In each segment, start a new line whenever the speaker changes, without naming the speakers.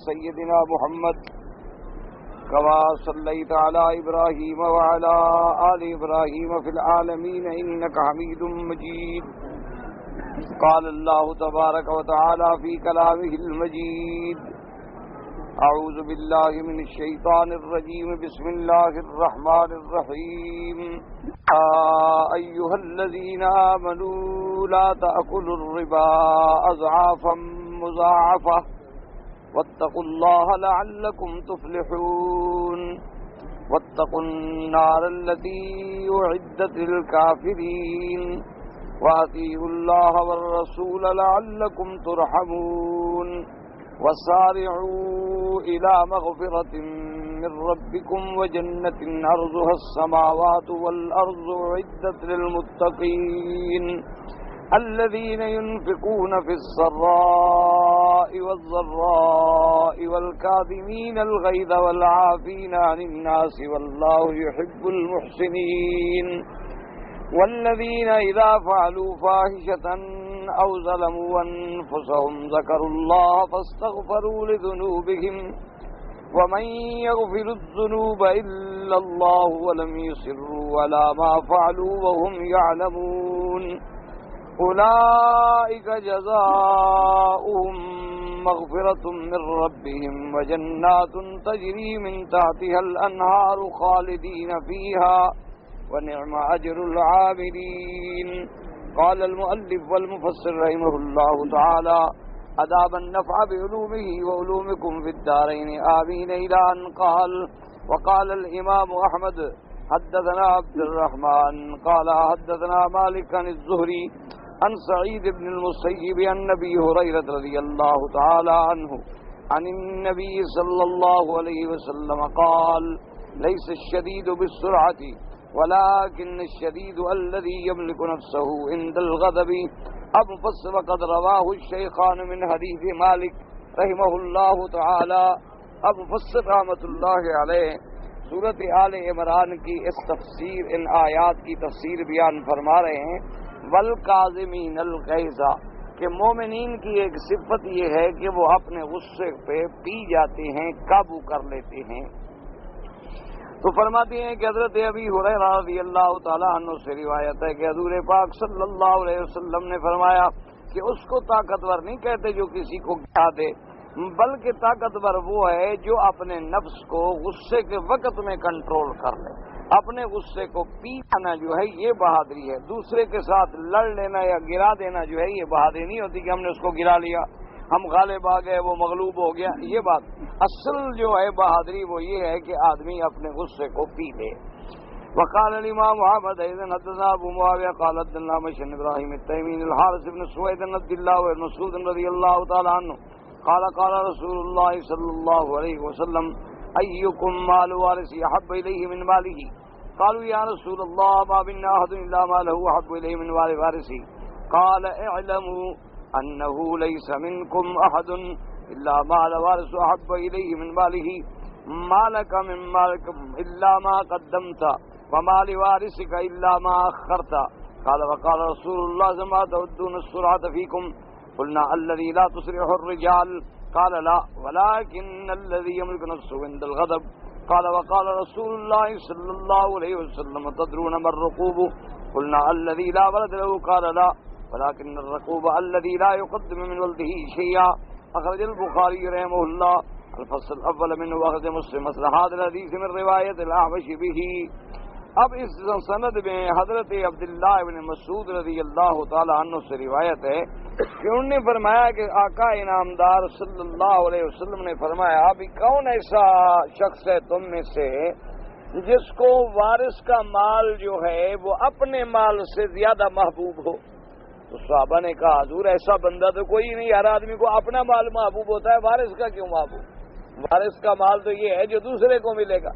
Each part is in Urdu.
سيدنا محمد كما صليت على إبراهيم وعلى آل إبراهيم في العالمين إنك حميد مجيد. قال الله تبارك وتعالى في كلامه المجيد: أعوذ بالله من الشيطان الرجيم. بسم الله الرحمن الرحيم. أيها الذين آمنوا لا تأكلوا الربا أضعافا مضاعفة واتقوا الله لعلكم تفلحون. واتقوا النار التي أعدت للكافرين وأطيعوا الله والرسول لعلكم ترحمون. وسارعوا إلى مغفرة من ربكم وجنة عرضها السماوات والأرض أعدت للمتقين الذين ينفقون في السراء والضراء والكاظمين الغيظ والعافين عن الناس والله يحب المحسنين. والذين إذا فعلوا فاحشة أو ظلموا أنفسهم ذكروا الله فاستغفروا لذنوبهم ومن يغفر الذنوب إلا الله ولم يصروا على ما فعلوا وهم يعلمون. أولئك جزاؤهم مغفرة من ربهم وجنات تجري من تحتها الأنهار خالدين فيها ونعم أجر العاملين. قال المؤلف والمفسر رحمه الله تعالى: أداب النفع بعلومه وعلومكم في الدارين آمين. إلى أن قال: وقال الإمام أحمد حدثنا عبد الرحمن قال حدثنا مالك عن الزهري عن سعيد بن المسيب عن أبي هريرة رضي الله تعالى عنه عن النبي صلى الله عليه وسلم قال: ليس الشديد بالسرعة ولكن الشديد الذي يملك نفسه عند الغضب. اب مفسر قد رواه الشيخان من حدیث مالک رحمہ اللہ تعالی. اب مفسر رحمۃ اللہ علیہ سورۃ آل عمران کی اس تفسیر، ان آیات کی تفسیر بیان فرما رہے ہیں: والکاظمین الغیظ، کہ مومنین کی ایک صفت یہ ہے کہ وہ اپنے غصے پہ پی جاتے ہیں، قابو کر لیتے ہیں. تو فرماتے ہیں کہ حضرت ابی ہریرہ رضی اللہ تعالیٰ عنہ سے روایت ہے کہ حضور پاک صلی اللہ علیہ وسلم نے فرمایا کہ اس کو طاقتور نہیں کہتے جو کسی کو گرا دے، بلکہ طاقتور وہ ہے جو اپنے نفس کو غصے کے وقت میں کنٹرول کر لے. اپنے غصے کو پی جانا جو ہے یہ بہادری ہے. دوسرے کے ساتھ لڑ لینا یا گرا دینا جو ہے یہ بہادری نہیں ہوتی کہ ہم نے اس کو گرا لیا، ہم غالب آ گئے، وہ مغلوب ہو گیا. یہ بات اصل جو ہے بہادری وہ یہ ہے کہ آدمی اپنے غصے کو پی لے. وقال الامام احمد اذن حدثنا ابو معاویہ قال حدثنا مشن ابراہیم التیمی الحارث بن سوید بن عبد الله بن مسعود رضی اللہ تعالی عنہ قال قال رسول اللہ صلی اللہ علیہ وسلم: ایکم مال وارث احب الیہ من مالہ. قالوا یا رسول اللہ ما منا احد الا ما له احب الیہ من مال وارثه. قال اعلموا انه ليس منكم احد الا مال وارث احب الیہ من مالہ. ما لك من مالك الا ما قدمت وما لوارثك الا ما اخرت. قال وقال رسول الله: ما تودون السرعة فيكم. قلنا: الذي لا تسرع الرجال. قال: لا ولكن الذي يملك نفسه عند الغضب. قال وقال رسول الله صلى الله عليه وسلم: تدرون ما الرقوب؟ قلنا: الذي لا ولد له. قال: لا ولكن الرقوب الذي لا يقدم من ولده شيئا. اخرج البخاري رحمه الله. الفصل الاول منه واخرج مسلم مثل هذا الحديث من رواية الاعمش به. اب اس سند میں حضرت عبداللہ بن مسعود رضی اللہ تعالی عنہ سے روایت ہے کہ انہوں نے فرمایا کہ آقا انعامدار صلی اللہ علیہ وسلم نے فرمایا: ابھی کون ایسا شخص ہے تم میں سے جس کو وارث کا مال جو ہے وہ اپنے مال سے زیادہ محبوب ہو؟ تو صحابہ نے کہا: حضور ایسا بندہ تو کوئی نہیں، ہر آدمی کو اپنا مال محبوب ہوتا ہے، وارث کا کیوں محبوب؟ وارث کا مال تو یہ ہے جو دوسرے کو ملے گا.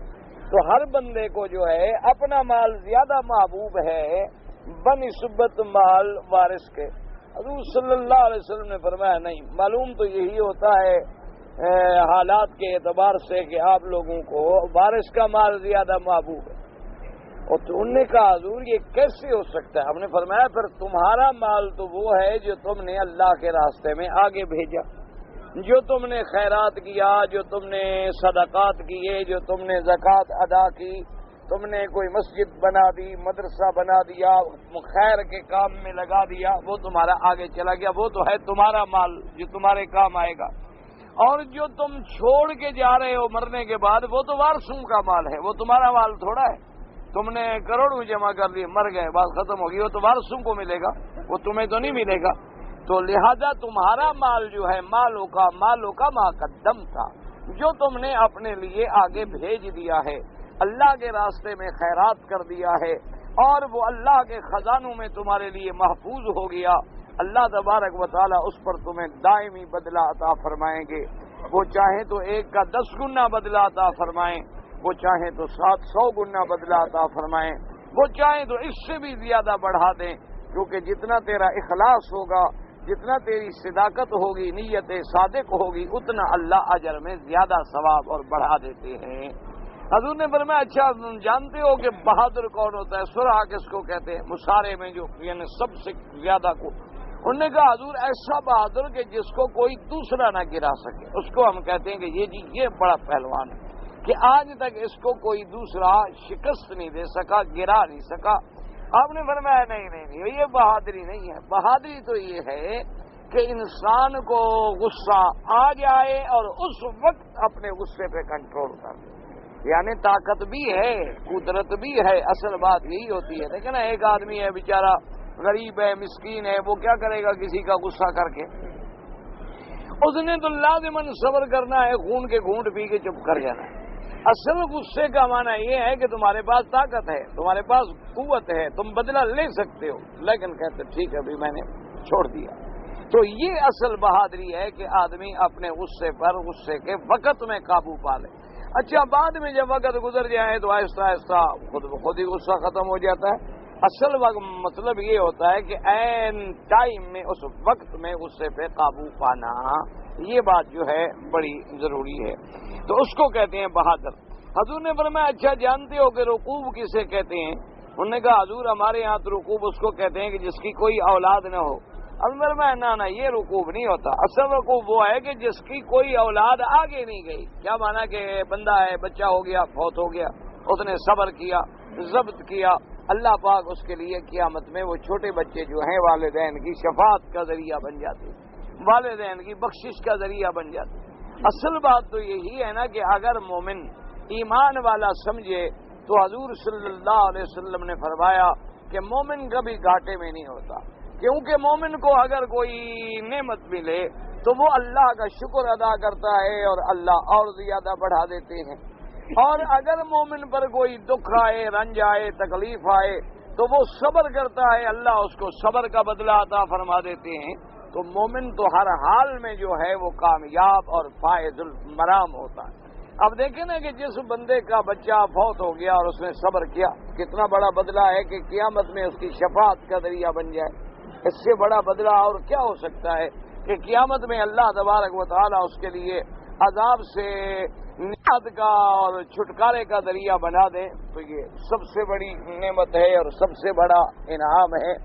تو ہر بندے کو جو ہے اپنا مال زیادہ محبوب ہے بنسبت مال وارث کے. حضور صلی اللہ علیہ وسلم نے فرمایا: نہیں، معلوم تو یہی ہوتا ہے حالات کے اعتبار سے کہ آپ لوگوں کو وارث کا مال زیادہ محبوب ہے. اور تو انہوں نے کہا: حضور یہ کیسے ہو سکتا ہے؟ ہم نے فرمایا: پھر تمہارا مال تو وہ ہے جو تم نے اللہ کے راستے میں آگے بھیجا. جو تم نے خیرات کیا، جو تم نے صدقات کیے، جو تم نے زکوٰۃ ادا کی، تم نے کوئی مسجد بنا دی، مدرسہ بنا دیا، خیر کے کام میں لگا دیا، وہ تمہارا آگے چلا گیا، وہ تو ہے تمہارا مال جو تمہارے کام آئے گا۔ اور جو تم چھوڑ کے جا رہے ہو مرنے کے بعد، وہ تو وارثوں کا مال ہے، وہ تمہارا مال تھوڑا ہے۔ تم نے کروڑوں جمع کر لیے، مر گئے، بات ختم ہوگی، وہ تو وارثوں کو ملے گا، وہ تمہیں تو نہیں ملے گا۔ تو لہذا تمہارا مال جو ہے مالوں کا ما قدم تھا، جو تم نے اپنے لیے آگے بھیج دیا ہے، اللہ کے راستے میں خیرات کر دیا ہے، اور وہ اللہ کے خزانوں میں تمہارے لیے محفوظ ہو گیا، اللہ تبارک و تعالیٰ اس پر تمہیں دائمی بدلہ عطا فرمائیں گے۔ وہ چاہیں تو 1 کا 10 گنا بدلہ عطا فرمائیں، وہ چاہیں تو 700 گنا بدلہ عطا فرمائیں، وہ چاہیں تو اس سے بھی زیادہ بڑھا دیں، کیونکہ جتنا تیرا اخلاص ہوگا، جتنا تیری صداقت ہوگی، نیت صادق ہوگی، اتنا اللہ اجر میں زیادہ ثواب اور بڑھا دیتے ہیں۔ حضور نے فرمایا اچھا جانتے ہو کہ بہادر کون ہوتا ہے؟ سرعہ کس کو کہتے ہیں؟ مصارعے میں جو یعنی سب سے زیادہ کو، انہوں نے کہا حضور ایسا بہادر کہ جس کو کوئی دوسرا نہ گرا سکے، اس کو ہم کہتے ہیں کہ یہ بڑا پہلوان ہے کہ آج تک اس کو کوئی دوسرا شکست نہیں دے سکا، گرا نہیں سکا۔ آپ نے فرمایا نہیں، یہ بہادری نہیں ہے، بہادری تو یہ ہے کہ انسان کو غصہ آ جائے اور اس وقت اپنے غصے پہ کنٹرول کر دے، یعنی طاقت بھی ہے، قدرت بھی ہے، اصل بات یہی ہوتی ہے۔ لیکن ایک آدمی ہے بیچارہ غریب ہے، مسکین ہے، وہ کیا کرے گا کسی کا غصہ کر کے؟ اس نے تو لازماً صبر کرنا ہے، خون کے گھونٹ پی کے چپ کر جانا ہے۔ اصل غصے کا معنی یہ ہے کہ تمہارے پاس طاقت ہے، تمہارے پاس قوت ہے، تم بدلہ لے سکتے ہو، لیکن کہتے ٹھیک ہے ابھی میں نے چھوڑ دیا۔ تو یہ اصل بہادری ہے کہ آدمی اپنے غصے پر غصے کے وقت میں قابو پا لے۔ اچھا بعد میں جب وقت گزر جائے تو آہستہ آہستہ خود ہی غصہ ختم ہو جاتا ہے۔ اصل مطلب یہ ہوتا ہے کہ عین ٹائم میں، اس وقت میں غصے پہ قابو پانا، یہ بات جو ہے بڑی ضروری ہے۔ تو اس کو کہتے ہیں بہادر۔ حضور نے فرمایا اچھا جانتے ہو کہ رکوب کسے کہتے ہیں؟ انہوں نے کہا حضور ہمارے یہاں تو رکوب اس کو کہتے ہیں کہ جس کی کوئی اولاد نہ ہو۔ اندر میں نہ یہ رکوب نہیں ہوتا، اصل رکوب وہ ہے کہ جس کی کوئی اولاد آگے نہیں گئی۔ کیا مانا کہ بندہ ہے، بچہ ہو گیا، فوت ہو گیا، اس نے صبر کیا، ضبط کیا، اللہ پاک اس کے لیے قیامت میں وہ چھوٹے بچے جو ہیں والدین کی شفاعت کا ذریعہ بن جاتے، والدین کی بخشش کا ذریعہ بن جاتے۔ اصل بات تو یہی ہے نا کہ اگر مومن ایمان والا سمجھے تو حضور صلی اللہ علیہ وسلم نے فرمایا کہ مومن کبھی گھاٹے میں نہیں ہوتا، کیونکہ مومن کو اگر کوئی نعمت ملے تو وہ اللہ کا شکر ادا کرتا ہے اور اللہ اور زیادہ بڑھا دیتے ہیں، اور اگر مومن پر کوئی دکھ آئے، رنج آئے، تکلیف آئے تو وہ صبر کرتا ہے، اللہ اس کو صبر کا بدلہ عطا فرما دیتے ہیں۔ تو مومن تو ہر حال میں جو ہے وہ کامیاب اور فائز المرام ہوتا ہے۔ اب دیکھیں نا کہ جس بندے کا بچہ فوت ہو گیا اور اس نے صبر کیا، کتنا بڑا بدلہ ہے کہ قیامت میں اس کی شفاعت کا ذریعہ بن جائے۔ اس سے بڑا بدلہ اور کیا ہو سکتا ہے کہ قیامت میں اللہ تبارک و تعالیٰ اس کے لیے عذاب سے نجات کا اور چھٹکارے کا ذریعہ بنا دیں، تو یہ سب سے بڑی نعمت ہے اور سب سے بڑا انعام ہے۔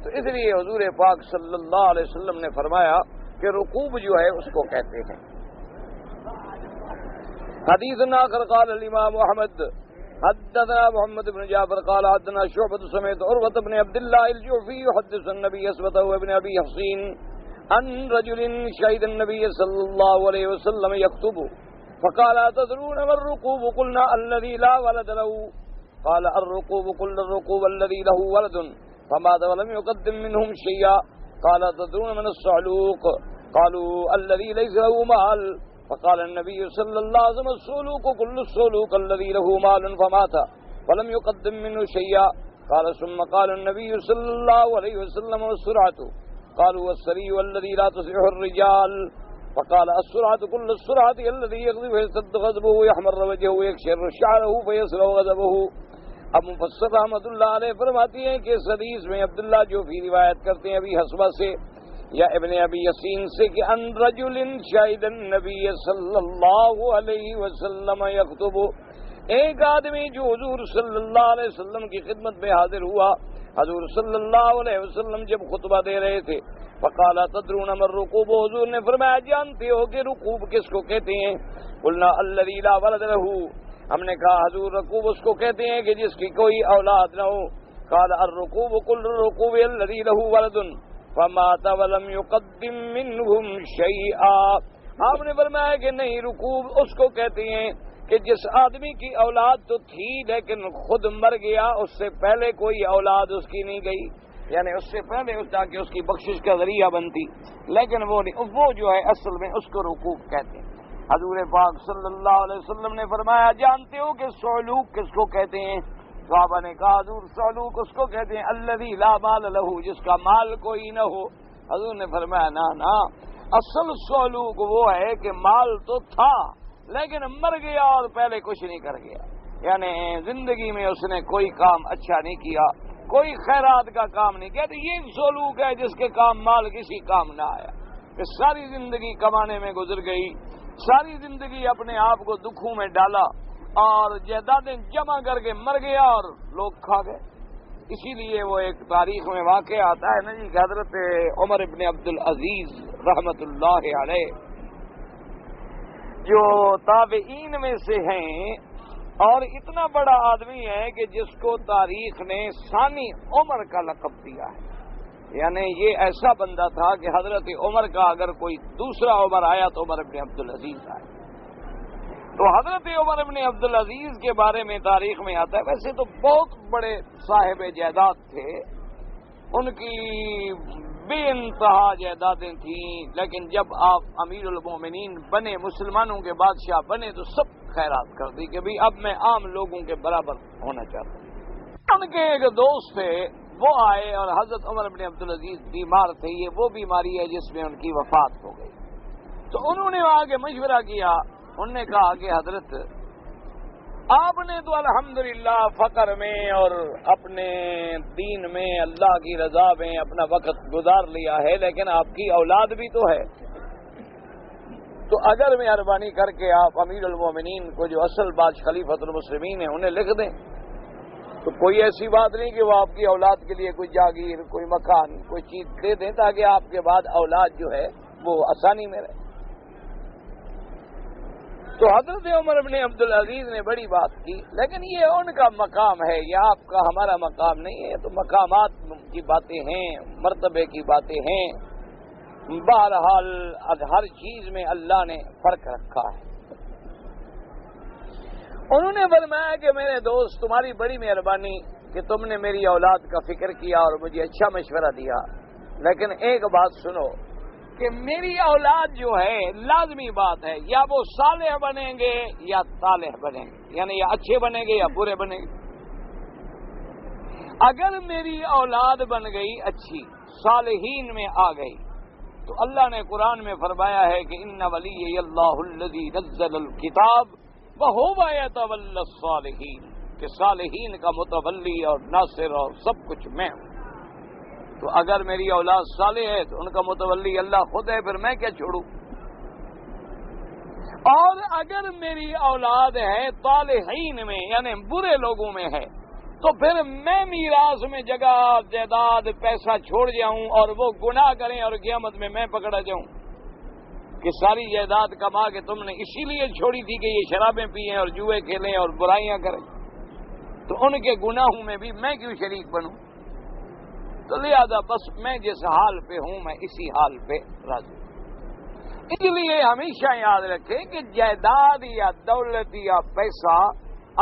تو اس لیے حضور پاک صلی اللہ علیہ وسلم نے فرمایا کہ رکوب جو ہے اس کو کہتے ہیں۔ حدیث آخر قال الامام احمد حدثنا محمد بن جعفر قال حدثنا شعبة سمعت عروة بن عبد الله الجعفي يحدث النبي اسوته ابن ابي حصين عن رجل شهد النبي صلى الله عليه وسلم يخطب فقال أتدرون ما الركوب؟ قلنا الذي لا ولد له. قال الركوب قل الركوب الذي له ولد فمات ولم يقدم منهم شيئا. قال أتدرون من الصعلوق؟ قالوا الذي ليس له مال. فقال النبي صلى الله عليه وسلم الصعلوق كل الصعلوق الذي له مال فمات ولم يقدم منه شيئا. قال ثم قال النبي صلى الله عليه وسلم والسرعة. قالوا والسري الذي لا تسعه الرجال. فقال السرعة كل السرعة الذي يغضب فيسد غضبه ويحمر وجهه ويكشر شعره فيسلو غضبه. اب مفسر رحمۃ اللہ علیہ فرماتی ہیں کہ اس حدیث میں عبداللہ جو بھی روایت کرتے ہیں ابی حسبہ سے یا ابن ابی یسین سے کہ ان رجل شہد النبی صلی اللہ علیہ وسلم یخطب، ایک آدمی جو حضور صلی اللہ علیہ وسلم کی خدمت میں حاضر ہوا، حضور صلی اللہ علیہ وسلم جب خطبہ دے رہے تھے، فقال تدرون ما الرکوب، حضور نے فرمایا جانتے ہو کہ رکوب کس کو کہتے ہیں؟ قلنا الذی لا ولد له، ہم نے کہا حضور رکوب اس کو کہتے ہیں کہ جس کی کوئی اولاد نہ ہو۔ قال الرکوب کل الرکوب الذی له ولد فمات ولم يقدم منهم شیئا، آپ نے فرمایا کہ نہیں، رکوب اس کو کہتے ہیں کہ جس آدمی کی اولاد تو تھی لیکن خود مر گیا، اس سے پہلے کوئی اولاد اس کی نہیں گئی، یعنی اس سے پہلے تاکہ اس کی بخشش کا ذریعہ بنتی، لیکن وہ جو ہے اصل میں اس کو رکوب کہتے ہیں۔ حضور پاک صلی اللہ علیہ وسلم نے فرمایا جانتے ہو کہ سعلوک کس کو کہتے ہیں؟ صحابہ نے کہا حضور سعلوک اس کو کہتے ہیں الذی لا مال له، جس کا مال کوئی نہ ہو۔ حضور نے فرمایا نا، اصل سعلوک وہ ہے کہ مال تو تھا لیکن مر گیا اور پہلے کچھ نہیں کر گیا، یعنی زندگی میں اس نے کوئی کام اچھا نہیں کیا، کوئی خیرات کا کام نہیں کیا، تو یہ سلوک ہے جس کے کام مال کسی کام نہ آیا، کہ ساری زندگی کمانے میں گزر گئی، ساری زندگی اپنے آپ کو دکھوں میں ڈالا اور جائیدادیں جمع کر کے مر گیا اور لوگ کھا گئے۔ اسی لیے وہ ایک تاریخ میں واقع آتا ہے نا جی کہ حضرت عمر ابن عبد العزیز رحمت اللہ علیہ جو تابعین میں سے ہیں اور اتنا بڑا آدمی ہے کہ جس کو تاریخ نے ثانی عمر کا لقب دیا ہے، یعنی یہ ایسا بندہ تھا کہ حضرت عمر کا اگر کوئی دوسرا عمر آیا تو عمر ابن عبد العزیز آیا۔ تو حضرت عمر ابن عبد العزیز کے بارے میں تاریخ میں آتا ہے، ویسے تو بہت بڑے صاحب جائیداد تھے، ان کی بے انتہا جائیدادیں تھیں، لیکن جب آپ امیر المومنین بنے، مسلمانوں کے بادشاہ بنے، تو سب خیرات کر دی کہ بھی اب میں عام لوگوں کے برابر ہونا چاہتا ہوں۔ ان کے ایک دوست تھے، وہ آئے اور حضرت عمر بن عبد العزیز بیمار تھے، یہ وہ بیماری ہے جس میں ان کی وفات ہو گئی۔ تو انہوں نے وہاں کے مشورہ کیا، انہوں نے کہا کہ حضرت آپ نے تو الحمدللہ فقر میں اور اپنے دین میں اللہ کی رضا میں اپنا وقت گزار لیا ہے، لیکن آپ کی اولاد بھی تو ہے، تو اگر مہربانی کر کے آپ امیر المومنین کو جو اصل بادشاہ خلیفۃ المسلمین ہیں انہیں لکھ دیں، تو کوئی ایسی بات نہیں کہ وہ آپ کی اولاد کے لیے کوئی جاگیر، کوئی مکان، کوئی چیز دے دیں تاکہ آپ کے بعد اولاد جو ہے وہ آسانی میں رہے۔ تو حضرت عمر بن عبد العزیز نے بڑی بات کی، لیکن یہ ان کا مقام ہے، یہ آپ کا ہمارا مقام نہیں ہے، تو مقامات کی باتیں ہیں، مرتبے کی باتیں ہیں، بہرحال ہر چیز میں اللہ نے فرق رکھا ہے۔ انہوں نے فرمایا کہ میرے دوست تمہاری بڑی مہربانی کہ تم نے میری اولاد کا فکر کیا اور مجھے اچھا مشورہ دیا، لیکن ایک بات سنو کہ میری اولاد جو ہے لازمی بات ہے یا وہ صالح بنیں گے یا طالح بنیں گے، یعنی یا اچھے بنیں گے یا برے بنیں گے۔ اگر میری اولاد بن گئی اچھی، صالحین میں آ گئی، تو اللہ نے قرآن میں فرمایا ہے کہ ان ولی اللہ الذی نزل الکتاب وہو یتولی الصالحین، کہ صالحین کا متولی اور ناصر اور سب کچھ میں ہوں۔ تو اگر میری اولاد صالح ہے تو ان کا متولی اللہ خود ہے، پھر میں کیا چھوڑوں؟ اور اگر میری اولاد ہے طالحین میں یعنی برے لوگوں میں ہے، تو پھر میں میراث میں جگہ جائیداد پیسہ چھوڑ جاؤں اور وہ گناہ کریں اور قیامت میں میں پکڑا جاؤں کہ ساری جائیداد کما کے تم نے اسی لیے چھوڑی تھی کہ یہ شرابیں پئیں اور جوئے کھیلیں اور برائیاں کریں، تو ان کے گناہوں میں بھی میں کیوں شریک بنوں؟ تو لہذا بس میں جس حال پہ ہوں میں اسی حال پہ راضی ہوں۔ اس لیے ہمیشہ یاد رکھیں کہ جائیداد یا دولت یا پیسہ،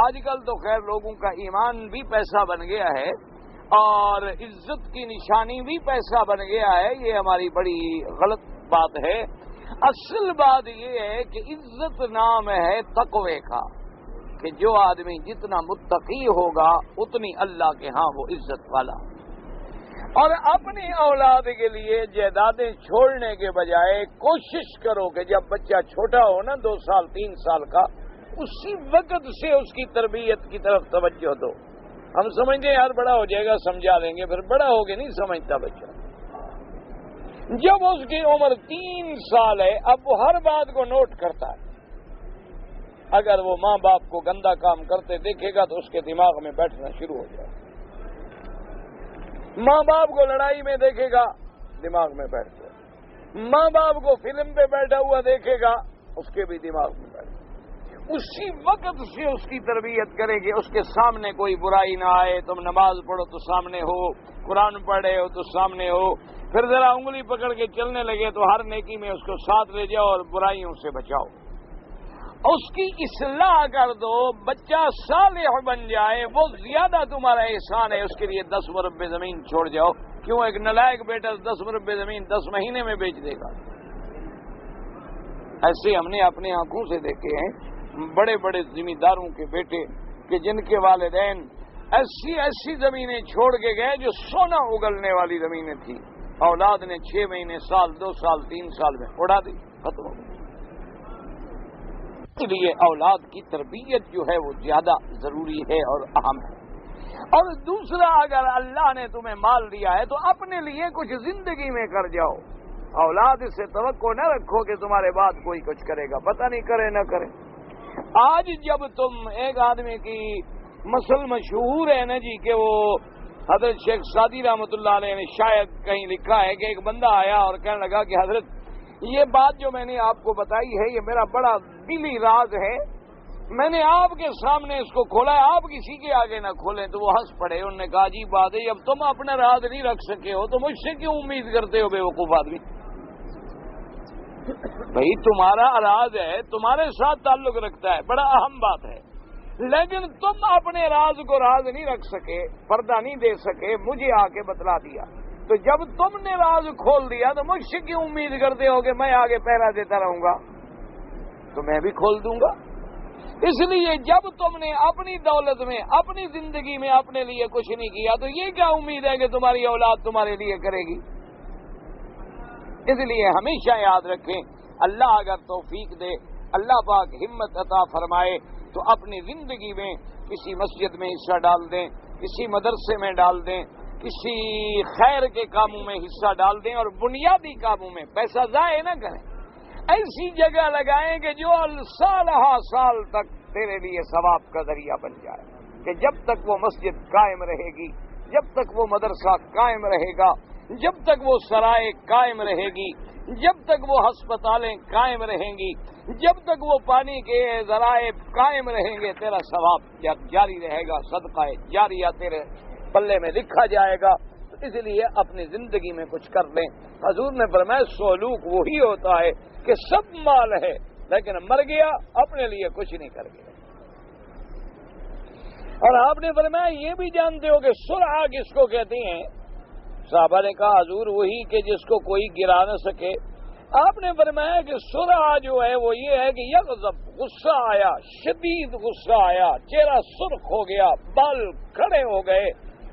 آج کل تو خیر لوگوں کا ایمان بھی پیسہ بن گیا ہے اور عزت کی نشانی بھی پیسہ بن گیا ہے، یہ ہماری بڑی غلط بات ہے۔ اصل بات یہ ہے کہ عزت نام ہے تقوی کا، کہ جو آدمی جتنا متقی ہوگا اتنی اللہ کے ہاں وہ عزت والا۔ اور اپنی اولاد کے لیے جائیدادیں چھوڑنے کے بجائے کوشش کرو کہ جب بچہ چھوٹا ہو نا 2 سال 3 سال کا، اسی وقت سے اس کی تربیت کی طرف توجہ دو۔ ہم سمجھتے ہیں یار بڑا ہو جائے گا سمجھا دیں گے، پھر بڑا ہو کے نہیں سمجھتا بچہ۔ جب اس کی عمر 3 سال ہے اب وہ ہر بات کو نوٹ کرتا ہے، اگر وہ ماں باپ کو گندا کام کرتے دیکھے گا تو اس کے دماغ میں بیٹھنا شروع ہو جائے گا، ماں باپ کو لڑائی میں دیکھے گا، دماغ میں بیٹھ جائے۔ ماں باپ کو فلم پہ بیٹھا ہوا دیکھے گا، اس کے بھی دماغ میں بیٹھ جائے، اسی وقت سے اس کی تربیت کرے گی۔ اس کے سامنے کوئی برائی نہ آئے، تم نماز پڑھو تو سامنے ہو، قرآن پڑھے ہو تو سامنے ہو، پھر ذرا انگلی پکڑ کے چلنے لگے تو ہر نیکی میں اس کو ساتھ لے جاؤ اور برائیوں سے بچاؤ، اس کی اصلاح کر دو، بچہ صالح بن جائے، وہ زیادہ تمہارا احسان ہے۔ اس کے لیے 10 مربع زمین چھوڑ جاؤ، کیوں ایک نالائق بیٹا 10 مربع زمین 10 مہینے میں بیچ دے گا؟ ایسے ہم نے اپنی آنکھوں سے دیکھے ہیں بڑے بڑے زمینداروں کے بیٹے کہ جن کے والدین ایسی ایسی زمینیں چھوڑ کے گئے جو سونا اگلنے والی زمینیں تھیں، اولاد نے 6 مہینے، سال، 2 سال، 3 سال میں اڑا دی، ختم ہو گئی۔ اس لیے اولاد کی تربیت جو ہے وہ زیادہ ضروری ہے اور اہم ہے۔ اور دوسرا، اگر اللہ نے تمہیں مال دیا ہے تو اپنے لیے کچھ زندگی میں کر جاؤ۔ اولاد سے توقع نہ رکھو کہ تمہارے بعد کوئی کچھ کرے گا، پتہ نہیں کرے نہ کرے۔ آج جب تم ایک آدمی کی مثل مشہور ہے نا جی کہ وہ حضرت شیخ سعدی رحمۃ اللہ علیہ نے شاید کہیں لکھا ہے کہ ایک بندہ آیا اور کہنے لگا کہ حضرت یہ بات جو میں نے آپ کو بتائی ہے یہ میرا بڑا دلی راز ہے، میں نے آپ کے سامنے اس کو کھولا ہے، آپ کسی کے آگے نہ کھولیں۔ تو وہ ہنس پڑے، انہوں نے کہا عجیب بات ہے، جب تم اپنا راز نہیں رکھ سکے ہو تو مجھ سے کیوں امید کرتے ہو بے وقوف آدمی؟ بھائی تمہارا راز ہے، تمہارے ساتھ تعلق رکھتا ہے، بڑا اہم بات ہے، لیکن تم اپنے راز کو راز نہیں رکھ سکے، پردہ نہیں دے سکے، مجھے آ کے بتلا دیا، تو جب تم نے راز کھول دیا تو مجھ سے کیوں امید کرتے ہو کہ میں آگے پہرا دیتا رہوں گا؟ تو میں بھی کھول دوں گا۔ اس لیے جب تم نے اپنی دولت میں، اپنی زندگی میں اپنے لیے کچھ نہیں کیا تو یہ کیا امید ہے کہ تمہاری اولاد تمہارے لیے کرے گی؟ اس لیے ہمیشہ یاد رکھیں، اللہ اگر توفیق دے، اللہ پاک ہمت عطا فرمائے تو اپنی زندگی میں کسی مسجد میں حصہ ڈال دیں، کسی مدرسے میں ڈال دیں، کسی خیر کے کاموں میں حصہ ڈال دیں، اور بنیادی کاموں میں پیسہ ضائع نہ کریں، ایسی جگہ لگائیں کہ جو سال ہا سال تک تیرے لیے ثواب کا ذریعہ بن جائے، کہ جب تک وہ مسجد قائم رہے گی، جب تک وہ مدرسہ قائم رہے گا، جب تک وہ سرائے قائم رہے گی، جب تک وہ ہسپتالیں قائم رہیں گی، جب تک وہ پانی کے ذرائع قائم رہیں گے، تیرا ثواب جاری رہے گا، صدقہ جاریہ تیرے پلے میں لکھا جائے گا۔ تو اس لیے اپنی زندگی میں کچھ کر لیں۔ حضور نے فرمایا سلوک وہی ہوتا ہے کہ سب مال ہے لیکن مر گیا اپنے لیے کچھ نہیں کر گیا۔ اور آپ نے فرمایا یہ بھی جانتے ہو کہ سرعہ کس کو کہتے ہیں؟ صحابہ نے کہا حضور وہی کہ جس کو کوئی گرا نہ سکے۔ آپ نے فرمایا کہ سرعہ جو ہے وہ یہ ہے کہ یغضب، غصہ آیا، شدید غصہ آیا، چہرہ سرخ ہو گیا، بال کھڑے ہو گئے،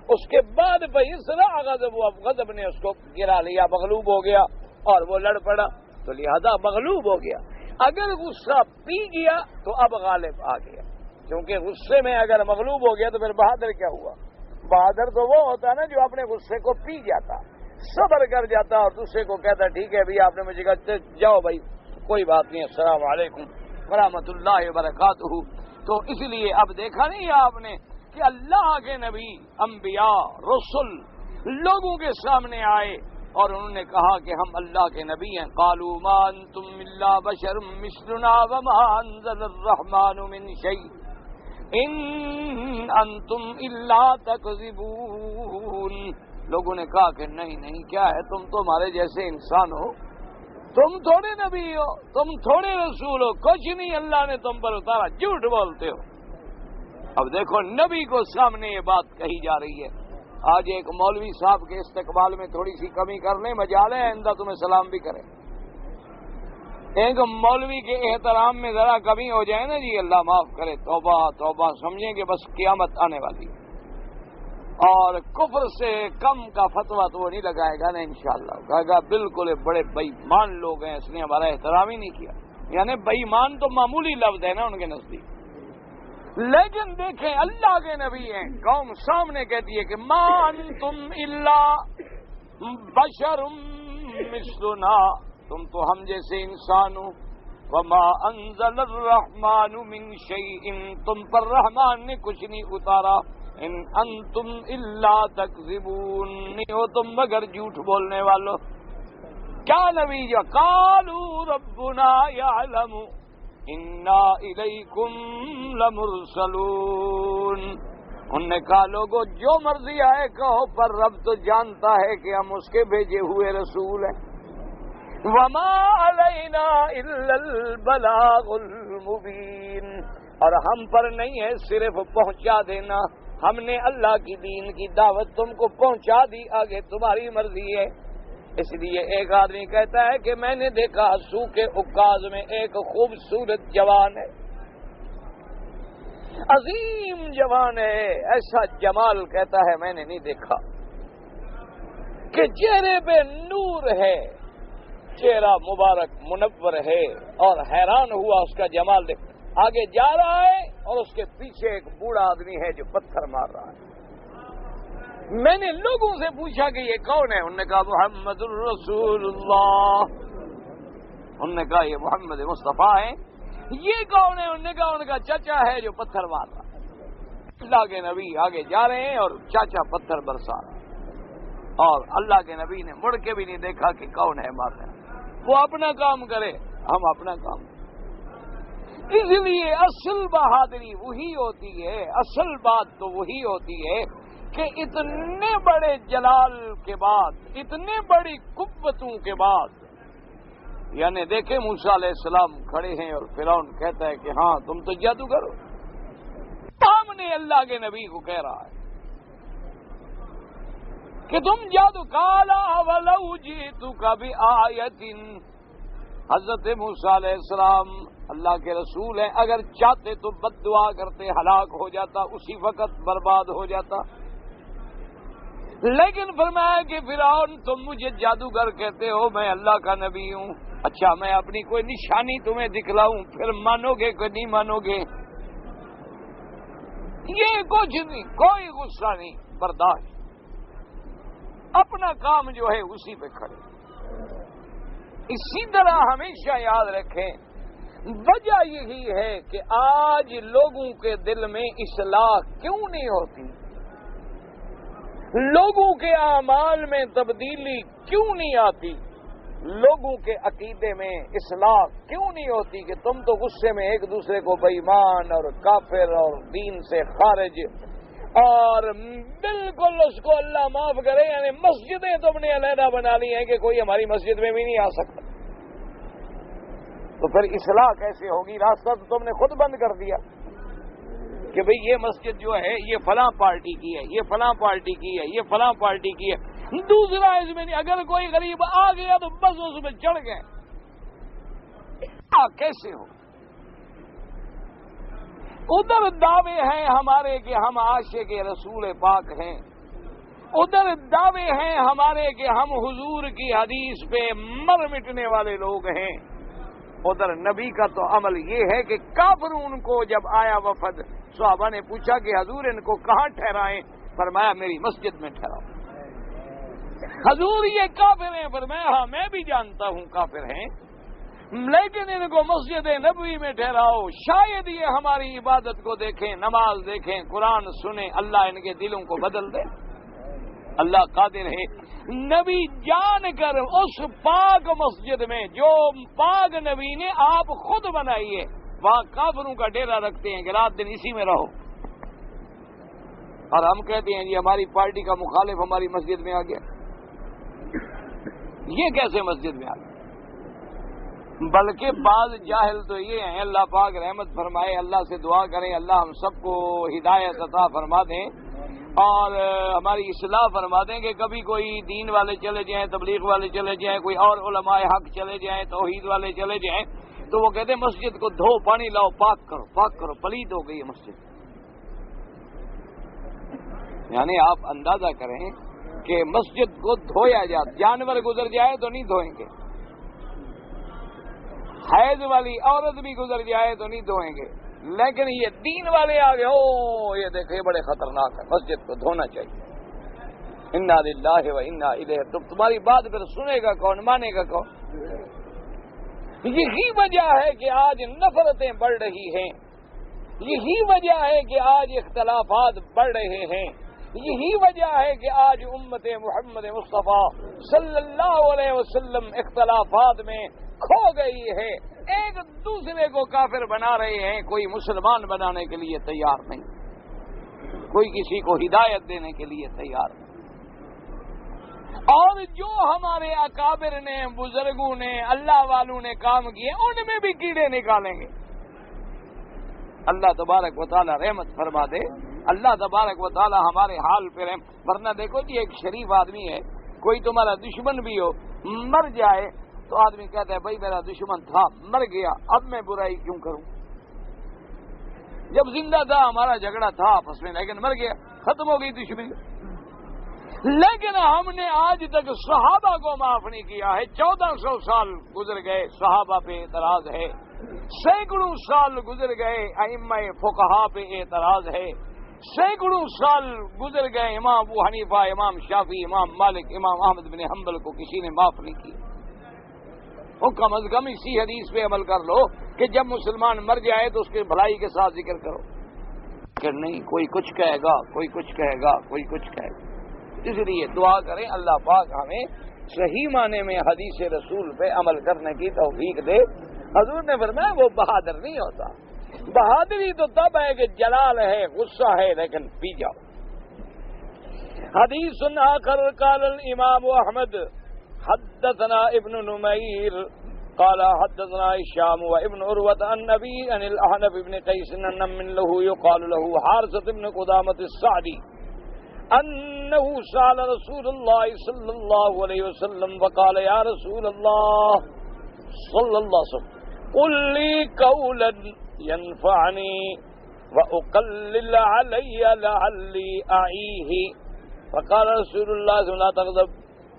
اس کے بعد اسرع غضب، غضب نے اس کو گرا لیا، مغلوب ہو گیا اور وہ لڑ پڑا، تو لہذا مغلوب ہو گیا۔ اگر غصہ پی گیا تو اب غالب آ گیا، کیونکہ غصے میں اگر مغلوب ہو گیا تو پھر بہادر کیا ہوا؟ بہادر تو وہ ہوتا نا جو اپنے غصے کو پی جاتا، صبر کر جاتا اور دوسرے کو کہتا ٹھیک ہے بھی آپ نے مجھے کہا جاؤ بھائی کوئی بات نہیں، السلام علیکم ورحمۃ اللہ وبرکاتہ۔ تو اس لیے اب دیکھا نہیں آپ نے کہ اللہ کے نبی، انبیاء، رسل لوگوں کے سامنے آئے اور انہوں نے کہا کہ ہم اللہ کے نبی ہیں۔ قالوا ما انتم الا بشر مثلنا وما انزل الرحمن من شيء ان انتم الا تکذبون۔ لوگوں نے کہا کہ نہیں کیا ہے، تم تو ہمارے جیسے انسان ہو، تم تھوڑے نبی ہو، تم تھوڑے رسول ہو، کچھ نہیں اللہ نے تم پر اتارا، جھوٹ بولتے ہو۔ اب دیکھو نبی کو سامنے یہ بات کہی جا رہی ہے۔ آج ایک مولوی صاحب کے استقبال میں تھوڑی سی کمی کر لیں، مجال ہے آئندہ تمہیں سلام بھی کریں۔ ایک مولوی کے احترام میں ذرا کمی ہو جائے نا جی، اللہ معاف کرے، توبہ توبہ، سمجھیں کہ بس قیامت آنے والی ہے۔ اور کفر سے کم کا فتویٰ تو وہ نہیں لگائے گا نا انشاءاللہ، کہے گا بالکل بڑے بے ایمان لوگ ہیں، اس نے ہمارا احترام ہی نہیں کیا۔ یعنی بے ایمان تو معمولی لفظ ہے نا ان کے نزدیک، لیکن دیکھیں اللہ کے نبی ہیں، قوم سامنے کہتی ہے کہ ما انتم الا بشر مثلنا، تم تو ہم جیسے انسان ہو، وما انزل الرحمن من شیء، تم پر رحمان نے کچھ نہیں اتارا، ان انتم الا تکذبون، نہیں ہو تم مگر جھوٹ بولنے والو۔ کیا نبی جو قالوا ربنا یعلم انا الیکم لمرسلون، انہوں نے کہا لوگو جو مرضی آئے کہو، پر رب تو جانتا ہے کہ ہم اس کے بھیجے ہوئے رسول ہیں۔ وما علینا الا البلاغ المبین، اور ہم پر نہیں ہے صرف پہنچا دینا، ہم نے اللہ کی دین کی دعوت تم کو پہنچا دی، آگے تمہاری مرضی ہے۔ اس لیے ایک آدمی کہتا ہے کہ میں نے دیکھا سوکھ عکاظ میں ایک خوبصورت جوان ہے، عظیم جوان ہے، ایسا جمال کہتا ہے میں نے نہیں دیکھا، کہ چہرے پہ نور ہے، چہرہ مبارک منور ہے، اور حیران ہوا اس کا جمال دیکھ۔ آگے جا رہا ہے اور اس کے پیچھے ایک بوڑھا آدمی ہے جو پتھر مار رہا ہے۔ میں نے لوگوں سے پوچھا کہ یہ کون ہے، انہوں نے کہا محمد الرسول اللہ، انہوں نے کہا یہ محمد مصطفیٰ ہیں۔ یہ کون ہے، انہوں نے کہا ان کا چچا ہے جو پتھر مار رہا ہے۔ اللہ کے نبی آگے جا رہے ہیں اور چاچا پتھر برسا رہا ہے، اور اللہ کے نبی نے مڑ کے بھی نہیں دیکھا کہ کون ہے مار رہے ہیں، وہ اپنا کام کرے، ہم اپنا کام کریں۔ اس لیے اصل بہادری وہی ہوتی ہے، اصل بات تو وہی ہوتی ہے کہ اتنے بڑے جلال کے بعد، اتنے بڑی قوتوں کے بعد، یعنی دیکھیں موسیٰ علیہ السلام کھڑے ہیں اور فرعون کہتا ہے کہ ہاں تم تو جادوگر ہو، سامنے اللہ کے نبی کو کہہ رہا ہے کہ تم جادو، کالا ولو جئتک بآیۃ، حضرت موسیٰ علیہ السلام اللہ کے رسول ہیں، اگر چاہتے تو بد دعا کرتے، ہلاک ہو جاتا، اسی وقت برباد ہو جاتا، لیکن فرمایا کہ فرعون تم مجھے جادوگر کہتے ہو، میں اللہ کا نبی ہوں، اچھا میں اپنی کوئی نشانی تمہیں دکھلاؤں، پھر مانو گے کہ نہیں مانو گے؟ یہ کچھ نہیں، کوئی غصہ نہیں، برداشت، اپنا کام جو ہے اسی پہ کھڑے۔ اسی طرح ہمیشہ یاد رکھیں، وجہ یہی ہے کہ آج لوگوں کے دل میں اصلاح کیوں نہیں ہوتی، لوگوں کے اعمال میں تبدیلی کیوں نہیں آتی، لوگوں کے عقیدے میں اصلاح کیوں نہیں ہوتی، کہ تم تو غصے میں ایک دوسرے کو بے ایمان اور کافر اور دین سے خارج، اور بالکل اس کو اللہ معاف کرے، یعنی مسجدیں تم نے علیحدہ بنا لی ہیں کہ کوئی ہماری مسجد میں بھی نہیں آ سکتا، تو پھر اصلاح کیسے ہوگی؟ راستہ تو تم نے خود بند کر دیا کہ بھئی یہ مسجد جو ہے یہ فلاں پارٹی کی ہے، یہ فلاں پارٹی کی ہے، یہ فلاں پارٹی کی ہے، دوسرا اس میں نہیں، اگر کوئی غریب آ گیا تو بس اس میں چڑھ گئے، کیسے ہو؟ ادھر دعوے ہیں ہمارے کہ ہم عاشق رسول پاک ہیں، ادھر دعوے ہیں ہمارے کہ ہم حضور کی حدیث پہ مر مٹنے والے لوگ ہیں، ادھر نبی کا تو عمل یہ ہے کہ کافرون کو جب آیا وفد، صحابہ نے پوچھا کہ حضور ان کو کہاں ٹھہرائیں؟ فرمایا میری مسجد میں ٹھہراؤ۔ حضور یہ کافر ہیں؟ فرمایا ہاں میں بھی جانتا ہوں کافر ہیں، لیکن ان کو مسجد نبوی میں ٹھہراؤ، شاید یہ ہماری عبادت کو دیکھیں، نماز دیکھیں، قرآن سنیں، اللہ ان کے دلوں کو بدل دے۔ اللہ قادر ہے، نبی جان کر اس پاک مسجد میں جو پاک نبی نے آپ خود بنائی ہے، وہاں کافروں کا ڈیرا رکھتے ہیں کہ رات دن اسی میں رہو، اور ہم کہتے ہیں جی ہماری پارٹی کا مخالف ہماری مسجد میں آ گیا، یہ کیسے مسجد میں آ گیا؟ بلکہ بعض جاہل تو یہ ہیں، اللہ پاک رحمت فرمائے، اللہ سے دعا کریں اللہ ہم سب کو ہدایت عطا فرما دیں اور ہماری اصلاح فرما دیں، کہ کبھی کوئی دین والے چلے جائیں، تبلیغ والے چلے جائیں، کوئی اور علماء حق چلے جائیں، توحید والے چلے جائیں، تو وہ کہتے ہیں مسجد کو دھو، پانی لاؤ، پاک کرو، پاک کرو، پلید ہو گئی ہے مسجد۔ یعنی آپ اندازہ کریں کہ مسجد کو دھویا جائے، جانور گزر جائے تو نہیں دھوئیں گے، حیض والی عورت بھی گزر جائے تو نہیں دھوئیں گے، لیکن یہ دین والے آ گئے، او یہ دیکھیں بڑے خطرناک ہے، مسجد کو دھونا چاہیے۔ انا للہ و انا الیہ، تو تمہاری بات پھر سنے گا کون، مانے گا کون؟ یہی وجہ ہے کہ آج نفرتیں بڑھ رہی ہیں، یہی وجہ ہے کہ آج اختلافات بڑھ رہے ہیں، یہی وجہ ہے کہ آج امت محمد مصطفیٰ صلی اللہ علیہ وسلم اختلافات میں کھو گئی ہے، ایک دوسرے کو کافر بنا رہے ہیں، کوئی مسلمان بنانے کے لیے تیار نہیں، کوئی کسی کو ہدایت دینے کے لیے تیار نہیں۔ اور جو ہمارے اکابر نے، بزرگوں نے، اللہ والوں نے کام کیے، ان میں بھی کیڑے نکالیں گے۔ اللہ تبارک و تعالی رحمت فرما دے، اللہ تبارک و تعالی ہمارے حال پہ رحم۔ ورنہ دیکھو جی، ایک شریف آدمی ہے، کوئی تمہارا دشمن بھی ہو، مر جائے تو آدمی کہتا ہے بھائی میرا دشمن تھا، مر گیا، اب میں برائی کیوں کروں؟ جب زندہ تھا ہمارا جھگڑا تھا آپس میں، لیکن مر گیا، ختم ہو گئی دشمنی۔ لیکن ہم نے آج تک صحابہ کو معاف نہیں کیا ہے۔ 1400 سال گزر گئے، صحابہ پہ اعتراض ہے، سینکڑوں سال گزر گئے، ائمہ فقہا پہ اعتراض ہے، سینکڑوں سال گزر گئے، امام ابو حنیفہ، امام شافعی، امام مالک، امام احمد بن حنبل کو کسی نے معاف نہیں کیا۔ وہ کم از کم اسی حدیث پہ عمل کر لو کہ جب مسلمان مر جائے تو اس کے بھلائی کے ساتھ ذکر کرو، کہ نہیں کوئی کچھ کہے گا، کوئی کچھ کہے گا، کوئی کچھ کہے گا۔ اس لیے دعا کریں اللہ پاک ہمیں صحیح معنی میں حدیث رسول پہ عمل کرنے کی توفیق دے۔ حضور نے فرمایا وہ بہادر نہیں ہوتا، بہادری تو تب ہے کہ جلال ہے، غصہ ہے، لیکن پی جاؤ۔ حدیث آخر قال الامام احمد حدثنا ابن نمیر قال حدثنا هشام وابن عروة عن نبي عن الأحنف بن قيس أن من له يقال له حارثة بن قدامة السعدي أنه سأل رسول الله صلى الله عليه وسلم فقال يا رسول الله صلى الله عليه وسلم قل لي قولا ينفعني وأقلل علي لعلي أعيه فقال رسول الله صلى الله عليه وسلم لا تغضب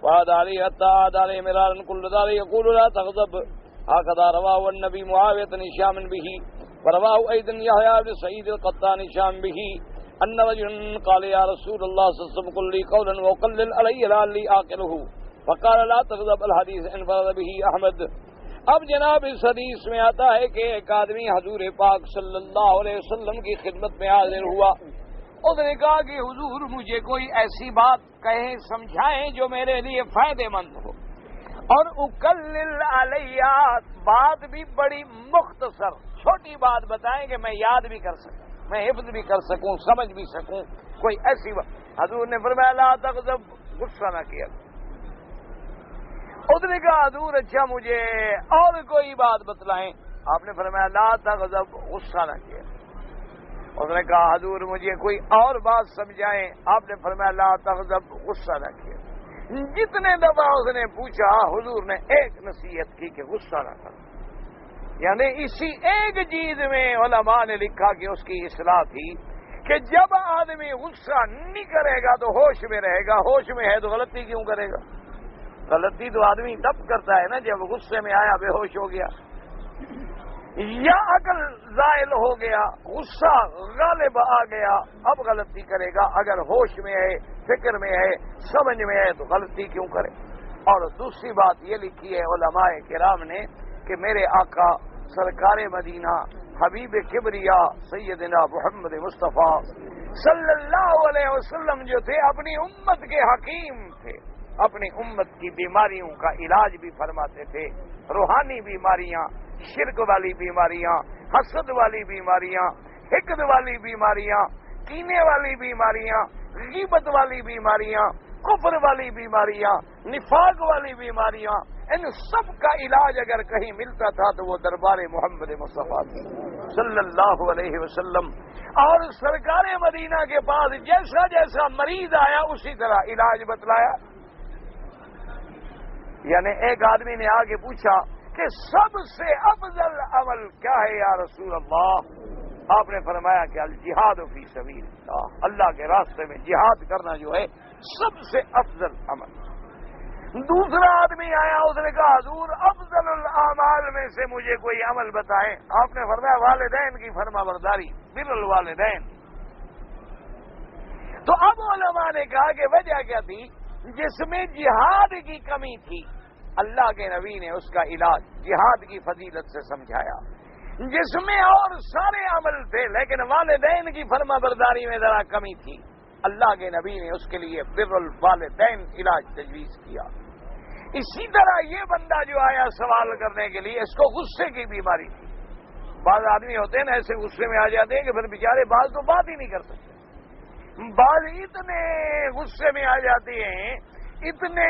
وعاد عليه حتى عاد عليه مرارا كل ذلك يقول لا تغضب هكذا رواه النبي معاوية بن هشام به ورواه أيضا يحيى بن سعيد القطان هشام به أن رجلا قال يا رسول الله صلى الله عليه وسلم قل لي قولا وقلل علي لعلي آكله فقال لا تغضب الحديث انفرد به احمد۔ اب جناب اس حدیث میں آتا ہے کہ ایک آدمی حضور پاک صلی اللہ علیہ وسلم کی خدمت میں حاضر ہوا، اس نے کہا کہ حضور مجھے کوئی ایسی بات کہیں، سمجھائیں جو میرے لیے فائدہ مند ہو، اور اکلل علیہ، بات بھی بڑی مختصر چھوٹی بات بتائیں کہ میں یاد بھی کر سکوں، میں حفظ بھی کر سکوں، سمجھ بھی سکوں، کوئی ایسی بات۔ حضور نے فرمایا لا تغضب، غصہ نہ کیا۔ اس نے کہا حضور اچھا مجھے اور کوئی بات بتلائیں، آپ نے فرمایا لا تغضب، غصہ نہ کیا۔ اس نے کہا حضور مجھے کوئی اور بات سمجھائیں، آپ نے فرمایا لا تغضب، غصہ نہ کیا۔ جتنے دفعہ اس نے پوچھا حضور نے ایک نصیحت کی کہ غصہ نہ کر، یعنی اسی ایک چیز میں علماء نے لکھا کہ اس کی اصلاح تھی کہ جب آدمی غصہ نہیں کرے گا تو ہوش میں رہے گا، ہوش میں ہے تو غلطی کیوں کرے گا؟ غلطی تو آدمی تب کرتا ہے نا جب غصے میں آیا، بے ہوش ہو گیا یا عقل زائل ہو گیا، غصہ غالب آ گیا، اب غلطی کرے گا۔ اگر ہوش میں ہے، فکر میں ہے، سمجھ میں ہے تو غلطی کیوں کرے؟ اور دوسری بات یہ لکھی ہے علماء کرام نے کہ میرے آقا سرکار مدینہ حبیب کبریا سیدنا محمد مصطفیٰ صلی اللہ علیہ وسلم جو تھے اپنی امت کے حکیم تھے، اپنی امت کی بیماریوں کا علاج بھی فرماتے تھے، روحانی بیماریاں، شرک والی بیماریاں، حسد والی بیماریاں، حقد والی بیماریاں، کینے والی بیماریاں، غیبت والی بیماریاں، کفر والی بیماریاں، نفاق والی بیماریاں، ان سب کا علاج اگر کہیں ملتا تھا تو وہ دربار محمد مصطفیٰ صلی اللہ علیہ وسلم۔ اور سرکار مدینہ کے پاس جیسا جیسا مریض آیا اسی طرح علاج بتلایا۔ یعنی ایک آدمی نے آگے پوچھا کہ سب سے افضل عمل کیا ہے یا رسول اللہ؟ آپ نے فرمایا کہ الجہاد فی سبیل اللہ، اللہ کے راستے میں جہاد کرنا جو ہے سب سے افضل عمل۔ دوسرا آدمی آیا، اس نے کہا حضور افضل الاعمال میں سے مجھے کوئی عمل بتائیں۔ آپ نے فرمایا والدین کی فرما برداری، بر الوالدین۔ تو اب علماء نے کہا کہ وجہ کیا تھی؟ جس میں جہاد کی کمی تھی اللہ کے نبی نے اس کا علاج جہاد کی فضیلت سے سمجھایا، جس میں اور سارے عمل تھے لیکن والدین کی فرما برداری میں ذرا کمی تھی
اللہ کے نبی نے اس کے لیے بر الوالدین علاج تجویز کیا۔ اسی طرح یہ بندہ جو آیا سوال کرنے کے لیے، اس کو غصے کی بیماری تھی۔ بعض آدمی ہوتے ہیں نا ایسے غصے میں آ جاتے ہیں کہ پھر بیچارے بعض تو بات ہی نہیں کر سکتے، بعض اتنے غصے میں آ جاتے ہیں، اتنے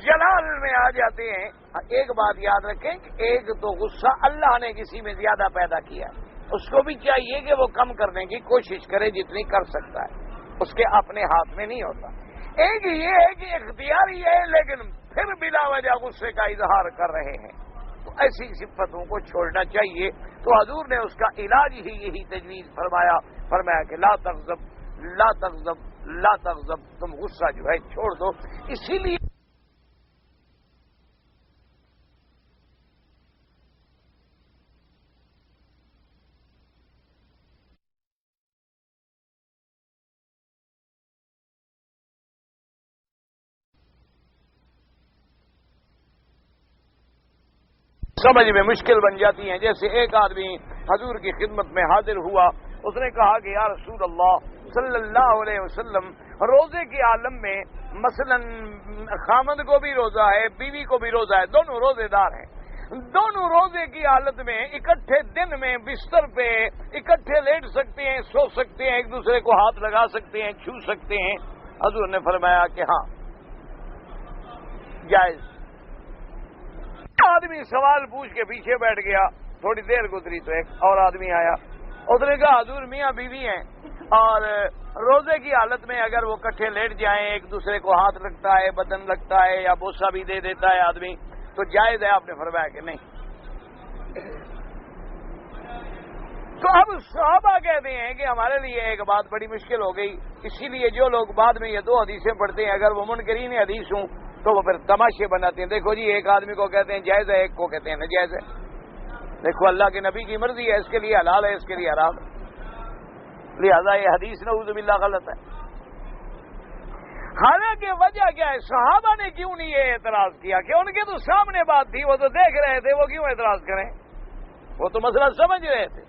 جلال میں آ جاتے ہیں۔ ایک بات یاد رکھیں کہ ایک تو غصہ اللہ نے کسی میں زیادہ پیدا کیا، اس کو بھی چاہیے کہ وہ کم کرنے کی کوشش کرے جتنی کر سکتا ہے، اس کے اپنے ہاتھ میں نہیں ہوتا۔ ایک یہ ہے کہ اختیاری ہے لیکن پھر بلا وجہ غصے کا اظہار کر رہے ہیں، تو ایسی صفتوں کو چھوڑنا چاہیے۔ تو حضور نے اس کا علاج ہی یہی تجویز فرمایا کہ لا تغضب لا تغضب لا تغضب، تم غصہ جو ہے چھوڑ دو۔ اسی لیے سمجھ میں مشکل بن جاتی ہیں۔ جیسے ایک آدمی حضور کی خدمت میں حاضر ہوا، اس نے کہا کہ یا رسول اللہ صلی اللہ علیہ وسلم، روزے کے عالم میں مثلا خامد کو بھی روزہ ہے، بیوی کو بھی روزہ ہے، دونوں روزے دار ہیں، دونوں روزے کی حالت میں اکٹھے دن میں بستر پہ اکٹھے لیٹ سکتے ہیں، سو سکتے ہیں، ایک دوسرے کو ہاتھ لگا سکتے ہیں، چھو سکتے ہیں؟ حضور نے فرمایا کہ ہاں جائز۔ آدمی سوال پوچھ کے پیچھے بیٹھ گیا، تھوڑی دیر گزری تو ایک اور آدمی آیا، اس نے کہا حضور میاں بیوی ہیں اور روزے کی حالت میں اگر وہ کٹھے لیٹ جائیں، ایک دوسرے کو ہاتھ لگتا ہے، بدن لگتا ہے یا بوسہ بھی دے دیتا ہے آدمی، تو جائز ہے؟ آپ نے فرمایا کہ نہیں۔ تو اب صحابہ کہتے ہیں کہ ہمارے لیے ایک بات بڑی مشکل ہو گئی، اسی لیے جو لوگ بعد میں یہ دو حدیثیں پڑھتے ہیں اگر وہ منکرین حدیث ہوں تو وہ پھر تماشے بناتے ہیں۔ دیکھو جی ایک آدمی کو کہتے ہیں جائز ہے، ایک کو کہتے ہیں ناجائز ہے۔ دیکھو اللہ کے نبی کی مرضی ہے، اس کے لیے حلال ہے، اس کے لیے حرام ہے، لہذا یہ حدیث نعوذ باللہ غلط ہے۔ حالانکہ وجہ کیا ہے؟ صحابہ نے کیوں نہیں یہ اعتراض کیا کہ ان کے تو سامنے بات تھی، وہ تو دیکھ رہے تھے، وہ کیوں اعتراض کریں؟ وہ تو مسئلہ سمجھ رہے تھے۔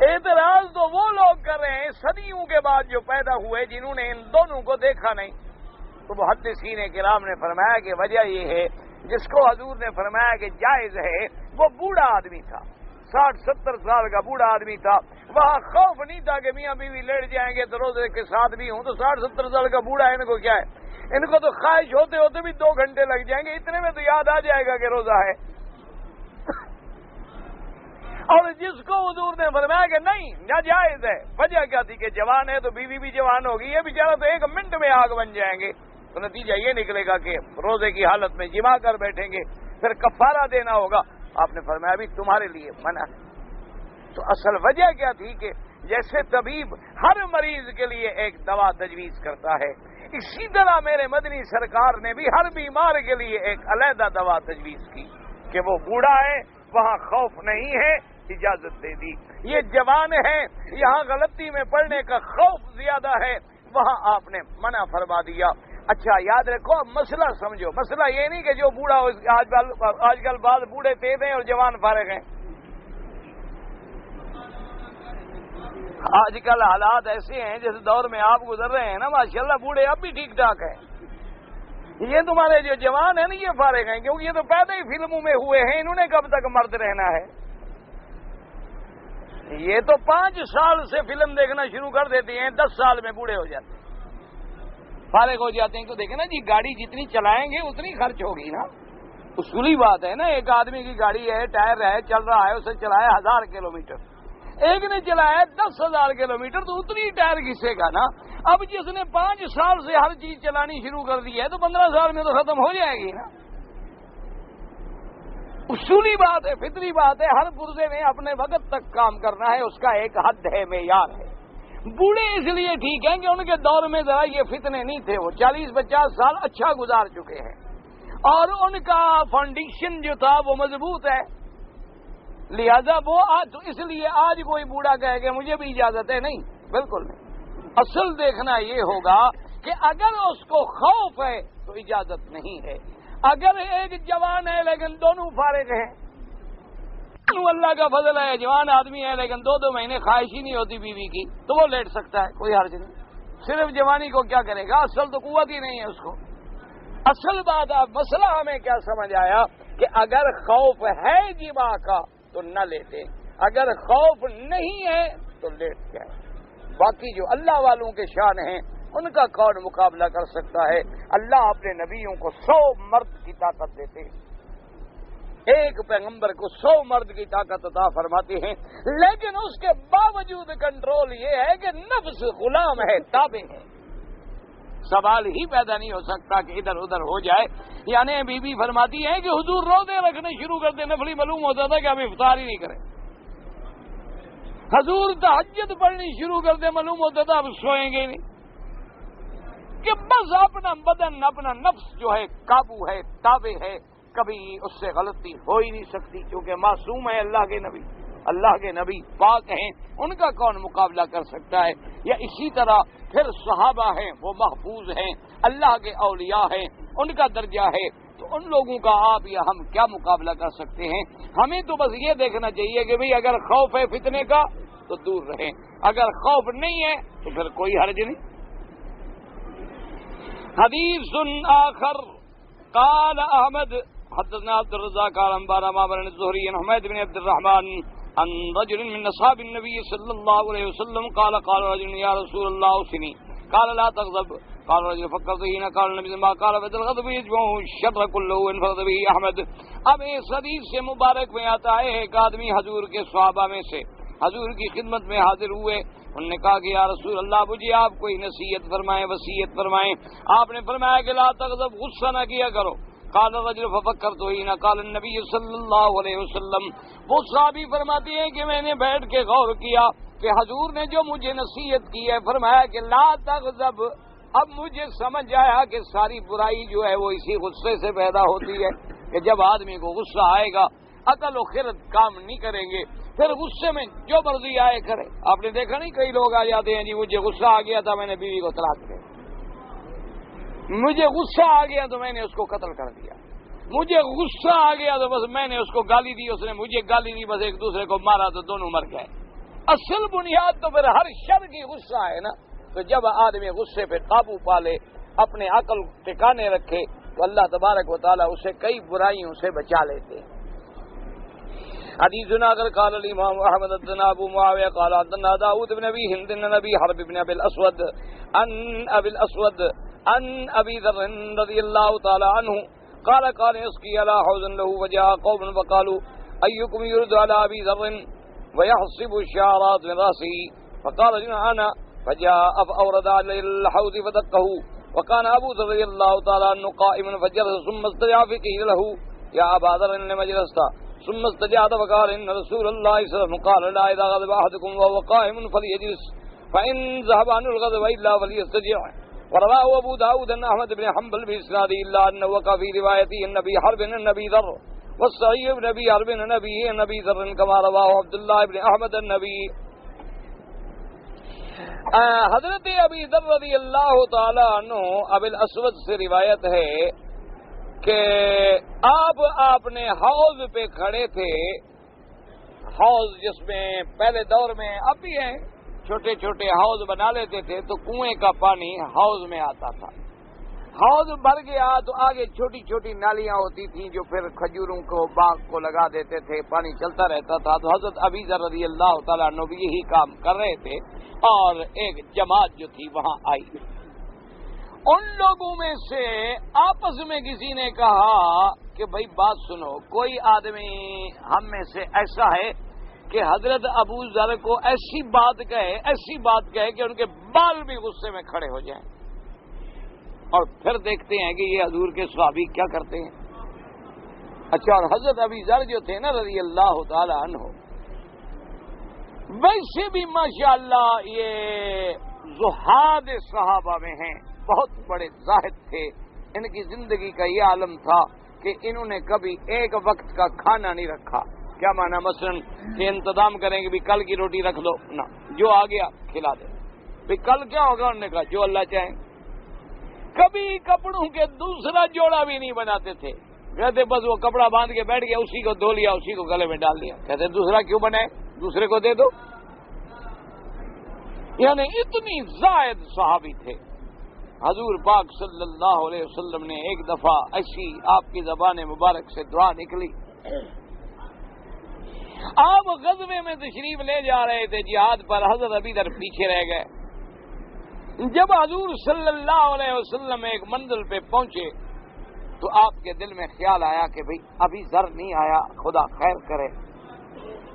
اعتراض تو وہ لوگ کر رہے ہیں صدیوں کے بعد جو پیدا ہوئے جنہوں نے ان دونوں کو دیکھا نہیں۔ تو محدثین کرام نے فرمایا کہ وجہ یہ ہے، جس کو حضور نے فرمایا کہ جائز ہے وہ بوڑھا آدمی تھا، 60-70 سال کا بوڑھا آدمی تھا، وہاں خوف نہیں تھا کہ میاں بیوی لیٹ جائیں گے تو روزے کے ساتھ بھی ہوں، تو 60-70 سال کا بوڑھا ہے، ان کو کیا ہے؟ ان کو تو خواہش ہوتے ہوتے بھی 2 گھنٹے لگ جائیں گے، اتنے میں تو یاد آ جائے گا کہ روزہ ہے۔ اور جس کو حضور نے فرمایا کہ نہیں ناجائز ہے، وجہ کیا تھی کہ جوان ہے تو بیوی بھی جوان ہوگی، یہ بیچارہ تو 1 منٹ میں آگ بن جائیں گے، تو نتیجہ یہ نکلے گا کہ روزے کی حالت میں جمع کر بیٹھیں گے، پھر کفارہ دینا ہوگا۔ آپ نے فرمایا بھی تمہارے لیے منع ہے۔ تو اصل وجہ کیا تھی کہ جیسے طبیب ہر مریض کے لیے ایک دوا تجویز کرتا ہے، اسی طرح میرے مدنی سرکار نے بھی ہر بیمار کے لیے ایک علیحدہ دوا تجویز کی کہ وہ بوڑھا ہے، وہاں خوف نہیں ہے، اجازت دے دی۔ یہ جوان ہے، یہاں غلطی میں پڑنے کا خوف زیادہ ہے، وہاں آپ نے منع فرما دیا۔ اچھا یاد رکھو، اب مسئلہ سمجھو، مسئلہ یہ نہیں کہ جو بوڑھا ہو، آج کل بعض بوڑھے تیز ہیں اور جوان فارغ ہیں۔ آج کل حالات ایسے ہیں جس دور میں آپ گزر رہے ہیں نا، ماشاءاللہ بوڑھے اب بھی ٹھیک ٹھاک ہیں۔ یہ تمہارے جو جوان ہیں نا یہ فارغ ہیں، کیونکہ یہ تو پیدا ہی فلموں میں ہوئے ہیں، انہوں نے کب تک مرد رہنا ہے؟ یہ تو 5 سال سے فلم دیکھنا شروع کر دیتے ہیں، 10 سال میں بوڑھے ہو جاتے ہیں، فارغ ہو جاتے ہیں۔ تو دیکھیں نا جی، گاڑی جتنی چلائیں گے اتنی خرچ ہوگی نا، اصولی بات ہے نا۔ ایک آدمی کی گاڑی ہے، ٹائر ہے، چل رہا ہے، اسے چلایا 1000 کلومیٹر، ایک نے چلایا 10,000 کلومیٹر، تو اتنی ٹائر گھسے گا نا۔ اب جس نے 5 سال سے ہر چیز چلانی شروع کر دی ہے تو 15 سال میں تو ختم ہو جائے گی نا۔ اصولی بات ہے، فطری بات ہے، ہر پرزے نے اپنے وقت تک کام کرنا ہے، اس کا ایک حد ہے، معیار ہے۔ بوڑھے اس لیے ٹھیک ہیں کہ ان کے دور میں ذرا یہ فتنے نہیں تھے، وہ 40-50 سال اچھا گزار چکے ہیں اور ان کا فاؤنڈیشن جو تھا وہ مضبوط ہے، لہذا وہ اس لیے آج کوئی بوڑھا کہے کہ مجھے بھی اجازت ہے، نہیں، بالکل نہیں۔ اصل دیکھنا یہ ہوگا کہ اگر اس کو خوف ہے تو اجازت نہیں ہے، اگر ایک جوان ہے لیکن دونوں فارغ ہیں، اللہ کا فضل ہے، جوان آدمی ہے لیکن 2 مہینے خواہش ہی نہیں ہوتی بیوی کی، تو وہ لیٹ سکتا ہے، کوئی حرج نہیں۔ صرف جوانی کو کیا کرے گا؟ اصل تو قوت ہی نہیں ہے اس کو. اصل بات مسئلہ ہمیں کیا سمجھ آیا کہ اگر خوف ہے جماع کا تو نہ لیٹے، اگر خوف نہیں ہے تو لیٹ جائے. باقی جو اللہ والوں کے شان ہیں ان کا کون مقابلہ کر سکتا ہے؟ اللہ اپنے نبیوں کو 100 مرد کی طاقت دیتے ہیں، ایک پیغمبر کو 100 مرد کی طاقت عطا فرماتے ہیں، لیکن اس کے باوجود کنٹرول یہ ہے کہ نفس غلام ہے، تابع ہے. سوال ہی پیدا نہیں ہو سکتا کہ ادھر ادھر ہو جائے. یعنی بی بی فرماتی ہے کہ حضور روزے رکھنے شروع کرتے، نفلی معلوم ہوتا تھا کہ ہم افطار ہی نہیں کریں. حضور تہجد پڑھنی شروع کرتے، معلوم ہوتا تھا اب سوئیں گے نہیں. کہ بس اپنا بدن، اپنا نفس جو ہے قابو ہے، تابع ہے، کبھی اس سے غلطی ہو ہی نہیں سکتی کیونکہ معصوم ہے. اللہ کے نبی پاک ہیں، ان کا کون مقابلہ کر سکتا ہے؟ یا اسی طرح پھر صحابہ ہیں، وہ محفوظ ہیں، اللہ کے اولیاء ہیں، ان کا درجہ ہے، تو ان لوگوں کا آپ یا ہم کیا مقابلہ کر سکتے ہیں؟ ہمیں تو بس یہ دیکھنا چاہیے کہ بھئی اگر خوف ہے فتنے کا تو دور رہیں، اگر خوف نہیں ہے تو پھر کوئی حرج نہیں. حدیث آخر قال احمد حدثنا عبد الرزاق قال انبانا معمر الزهري عن حميد بن عبد الرحمن عن رجل من اصحاب النبي صلى الله عليه وسلم قال رجل يا رسول الله اوصني قال لا تغضب قال رجل فكرت حين قال النبي ما قال بدل الغضب يجمع الشر كله انفرد به احمد. اب اس حدیث سے مبارک میں آتا ہے ایک آدمی حضور کے صحابہ میں سے حضور کی خدمت میں حاضر ہوئے. انہوں نے کہا کہ یا رسول اللہ مجھے آپ کوئی نصیحت فرمائیں، وصیت فرمائیں. آپ نے فرمایا کہ لا تغضب، غصہ نہ کیا کرو. قال الرجل ففكرت حين قال النبي صلی اللہ علیہ وسلم. وہ صحابی فرماتے ہیں کہ میں نے بیٹھ کے غور کیا کہ حضور نے جو مجھے نصیحت کی ہے، فرمایا کہ لا تغضب. اب مجھے سمجھ آیا کہ ساری برائی جو ہے وہ اسی غصے سے پیدا ہوتی ہے کہ جب آدمی کو غصہ آئے گا عقل و خرد کام نہیں کریں گے، پھر غصے میں جو مرضی آئے کرے. آپ نے دیکھا نہیں کئی لوگ آ جاتے ہیں جی مجھے غصہ آ گیا تھا میں نے بیوی کو طلاق دیا، مجھے غصہ آ گیا تو میں نے اس کو قتل کر دیا، مجھے غصہ آ گیا تو بس میں نے اس کو گالی دی، اس نے مجھے گالی دی، بس ایک دوسرے کو مارا تو دونوں مر گئے. اصل بنیاد تو پھر ہر شر کی غصہ ہے نا. تو جب آدمی غصے پہ قابو پا لے، اپنے عقل ٹھکانے رکھے، تو اللہ تبارک و تعالیٰ اسے کئی برائیوں سے بچا لیتے ہیں. حدیثنا اگر قال الامام احمد بن ابو معاویہ قال حدثنا داؤد بن ابي هند بن نبي حرب بن ابي الاسود عن ابي ذر رضي الله تعالى عنه قال يسقي على حوض له وجاء قوم فقالوا ايكم يرد على ابي ذر ويحصب الشعرات من راسه فقال انا فجاء فاورد على الحوض فدقه وكان ابو ذر رضي الله تعالى عنه قائما فجلس ثم استجاب فقيل له يا ابا ذر لما جلست ثم استجاب وقال ان رسول الله صلى الله عليه وسلم قال لا اذا غضب احدكم وهو قائم فليجلس فان ذهب عنه الغضب الا فليستجع. ورواه ابو داود ان احمد بن حنبل باسناد الا انه وقع في روايته النبي حرب النبي ذر والصحيح بن ابي حرب النبي ذر كما رواه عبد الله بن احمد النبي. حضرت ابی ذر رضی اللہ تعالی عنہ ابی الاسود سے روایت ہے کہ آپ نے حوض پہ کھڑے تھے. حوض جس میں پہلے دور میں اب بھی ہیں چھوٹے چھوٹے حوض بنا لیتے تھے تو کنویں کا پانی حوض میں آتا تھا. حوض بھر گیا تو آگے چھوٹی چھوٹی نالیاں ہوتی تھیں جو پھر کھجوروں کو باغ کو لگا دیتے تھے، پانی چلتا رہتا تھا. تو حضرت ابی ذر رضی اللہ تعالیٰ عنہ بھی یہی کام کر رہے تھے اور ایک جماعت جو تھی وہاں آئی. ان لوگوں میں سے آپس میں کسی نے کہا کہ بھائی بات سنو، کوئی آدمی ہم میں سے ایسا ہے کہ حضرت ابو ذر کو ایسی بات کہے کہ ان کے بال بھی غصے میں کھڑے ہو جائیں. اور پھر دیکھتے ہیں کہ یہ حضور کے صحابی کیا کرتے ہیں. اچھا، اور حضرت ابی ذر جو تھے نا رضی اللہ تعالی عنہ، ویسے بھی ماشاءاللہ یہ زہاد صحابہ میں ہیں، بہت بڑے زاہد تھے. ان کی زندگی کا یہ عالم تھا کہ انہوں نے کبھی ایک وقت کا کھانا نہیں رکھا. کیا معنی؟ مثلا کہ انتظام کریں کہ بھی کل کی روٹی رکھ دو، نہ، جو آ گیا کھلا دے. بھی کل کیا ہوگا؟ انہوں نے کہا جو اللہ چاہے. کبھی کپڑوں کے دوسرا جوڑا بھی نہیں بناتے تھے. کہتے بس وہ کپڑا باندھ کے بیٹھ گیا، اسی کو دھو لیا، اسی کو گلے میں ڈال دیا. کہتے دوسرا کیوں بنائے، دوسرے کو دے دو. یعنی اتنی زائد صحابی تھے. حضور پاک صلی اللہ علیہ وسلم نے ایک دفعہ ایسی آپ کی زبان مبارک سے دعا نکلی. آپ غزوے میں تشریف لے جا رہے تھے جہاد پر، حضرت ابی ذر پیچھے رہ گئے. جب حضور صلی اللہ علیہ وسلم ایک منزل پہ پہنچے تو آپ کے دل میں خیال آیا کہ بھئی ابھی ذر نہیں آیا، خدا خیر کرے.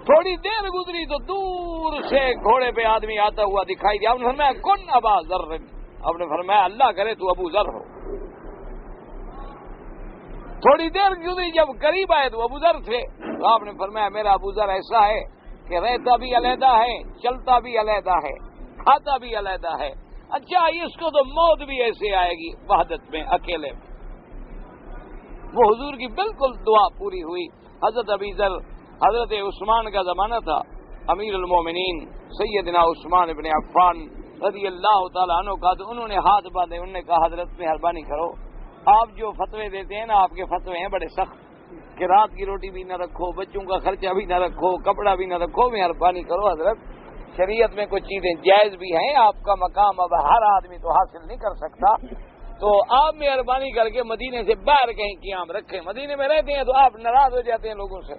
تھوڑی دیر گزری تو دور سے گھوڑے پہ آدمی آتا ہوا دکھائی دیا. آپ نے فرمایا کن ابا ذر، آپ نے فرمایا اللہ کرے تو ابو ذر ہو. تھوڑی دیر گزری، جب قریب آئے تو ابو ذر تھے. تو آپ نے فرمایا میرا ابو ذر ایسا ہے کہ رہتا بھی علیحدہ ہے، چلتا بھی علیحدہ ہے، کھاتا بھی علیحدہ ہے. اچھا اس کو تو موت بھی ایسے آئے گی وحدت میں، اکیلے میں. وہ حضور کی بالکل دعا پوری ہوئی. حضرت ابی ذر، حضرت عثمان کا زمانہ تھا، امیر المومنین سیدنا عثمان ابن عفان رضی اللہ تعالیٰ عنہ کا. تو انہوں نے ہاتھ باندھے، انہوں نے کہا حضرت مہربانی کرو، آپ جو فتوے دیتے ہیں نا، آپ کے فتوے ہیں بڑے سخت کہ رات کی روٹی بھی نہ رکھو، بچوں کا خرچہ بھی نہ رکھو، کپڑا بھی نہ رکھو. مہربانی کرو حضرت، شریعت میں کچھ چیزیں جائز بھی ہیں، آپ کا مقام اب ہر آدمی تو حاصل نہیں کر سکتا، تو آپ مہربانی کر کے مدینے سے باہر کہیں قیام رکھیں. مدینے میں رہتے ہیں تو آپ ناراض ہو جاتے ہیں لوگوں سے.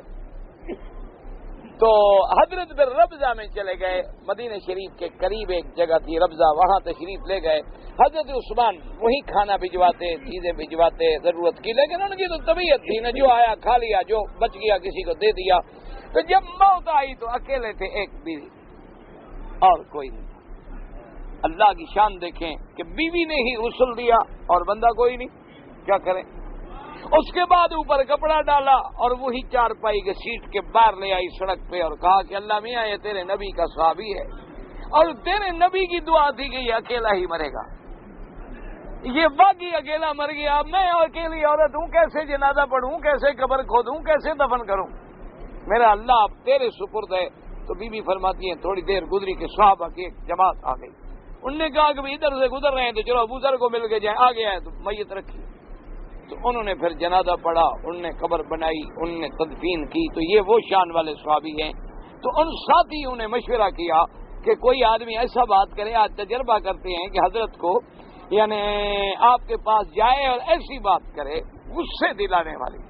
تو حضرت پھر ربضہ میں چلے گئے. مدینہ شریف کے قریب ایک جگہ تھی ربضہ، وہاں تشریف لے گئے. حضرت عثمان وہی کھانا بھجواتے، چیزیں بھجواتے ضرورت کی، لیکن ان کی تو طبیعت تھی نا، جو آیا کھا لیا، جو بچ گیا کسی کو دے دیا. تو جب موت آئی تو اکیلے تھے، ایک بیوی اور کوئی نہیں. اللہ کی شان دیکھیں کہ بیوی نے ہی غسل دیا اور بندہ کوئی نہیں، کیا کریں. اس کے بعد اوپر کپڑا ڈالا اور وہی چارپائی کے سیٹ کے باہر لے آئی سڑک پہ اور کہا کہ اللہ میاں یہ تیرے نبی کا صحابی ہے اور تیرے نبی کی دعا تھی کہ یہ اکیلا ہی مرے گا. یہ باقی اکیلا مر گیا، میں اکیلی عورت ہوں، کیسے جنازہ پڑھوں، کیسے قبر کھودوں، کیسے دفن کروں. میرا اللہ اب تیرے سپرد ہے. تو بی بی فرماتی ہیں تھوڑی دیر گزری کہ صحابہ کی ایک جماعت آ گئی. انہوں نے کہا کہ ادھر سے گزر رہے ہیں تو چلو ابو ذر کو مل کے جائیں. آگے آئے تو میت رکھی. تو انہوں نے پھر جنازہ پڑھا، انہوں نے قبر بنائی، انہوں نے تدفین کی. تو یہ وہ شان والے صحابی ہیں. تو ان ساتھیوں نے مشورہ کیا کہ کوئی آدمی ایسا بات کرے، آج تجربہ کرتے ہیں کہ حضرت کو یعنی آپ کے پاس جائے اور ایسی بات کرے غصے دلانے والی.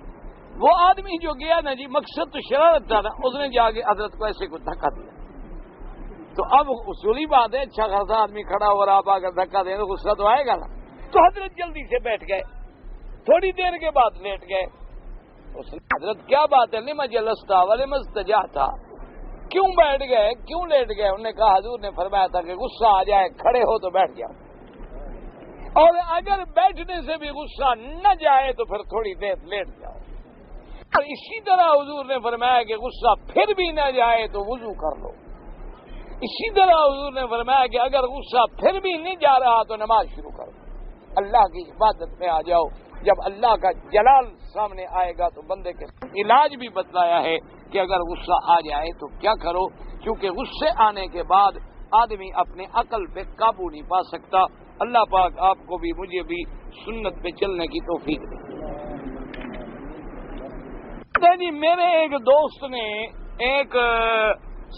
وہ آدمی جو گیا نا جی، مقصد تو شرارت تھا نا، اس نے جا کے حضرت کو ایسے کو دھکا دیا. تو اب اصولی بات ہے، اچھا خاصا آدمی کھڑا ہو رہا، آپ آ کر دھکا دیں تو غصہ تو آئے گا نا. تو حضرت جلدی سے بیٹھ گئے. تھوڑی دیر کے بعد لیٹ گئے. اس نے حضرت کیا بات ہے، لما جلستا ولما استجعتا، کیوں بیٹھ گئے، کیوں لیٹ گئے. انہوں نے کہا حضور نے فرمایا تھا کہ غصہ آ جائے کھڑے ہو تو بیٹھ جاؤ، اور اگر بیٹھنے سے بھی غصہ نہ جائے تو پھر تھوڑی دیر لیٹ جاؤ. اور اسی طرح حضور نے فرمایا کہ غصہ پھر بھی نہ جائے تو وضو کر لو. اسی طرح حضور نے فرمایا کہ اگر غصہ پھر بھی نہیں جا رہا تو نماز شروع کرو، اللہ کی عبادت میں آ جاؤ. جب اللہ کا جلال سامنے آئے گا تو بندے کے علاج بھی بتلایا ہے کہ اگر غصہ آ جائے تو کیا کرو، کیونکہ غصے آنے کے بعد آدمی اپنے عقل پہ قابو نہیں پا سکتا. اللہ پاک آپ کو بھی مجھے بھی سنت پہ چلنے کی توفیق دے. جی میرے ایک دوست نے ایک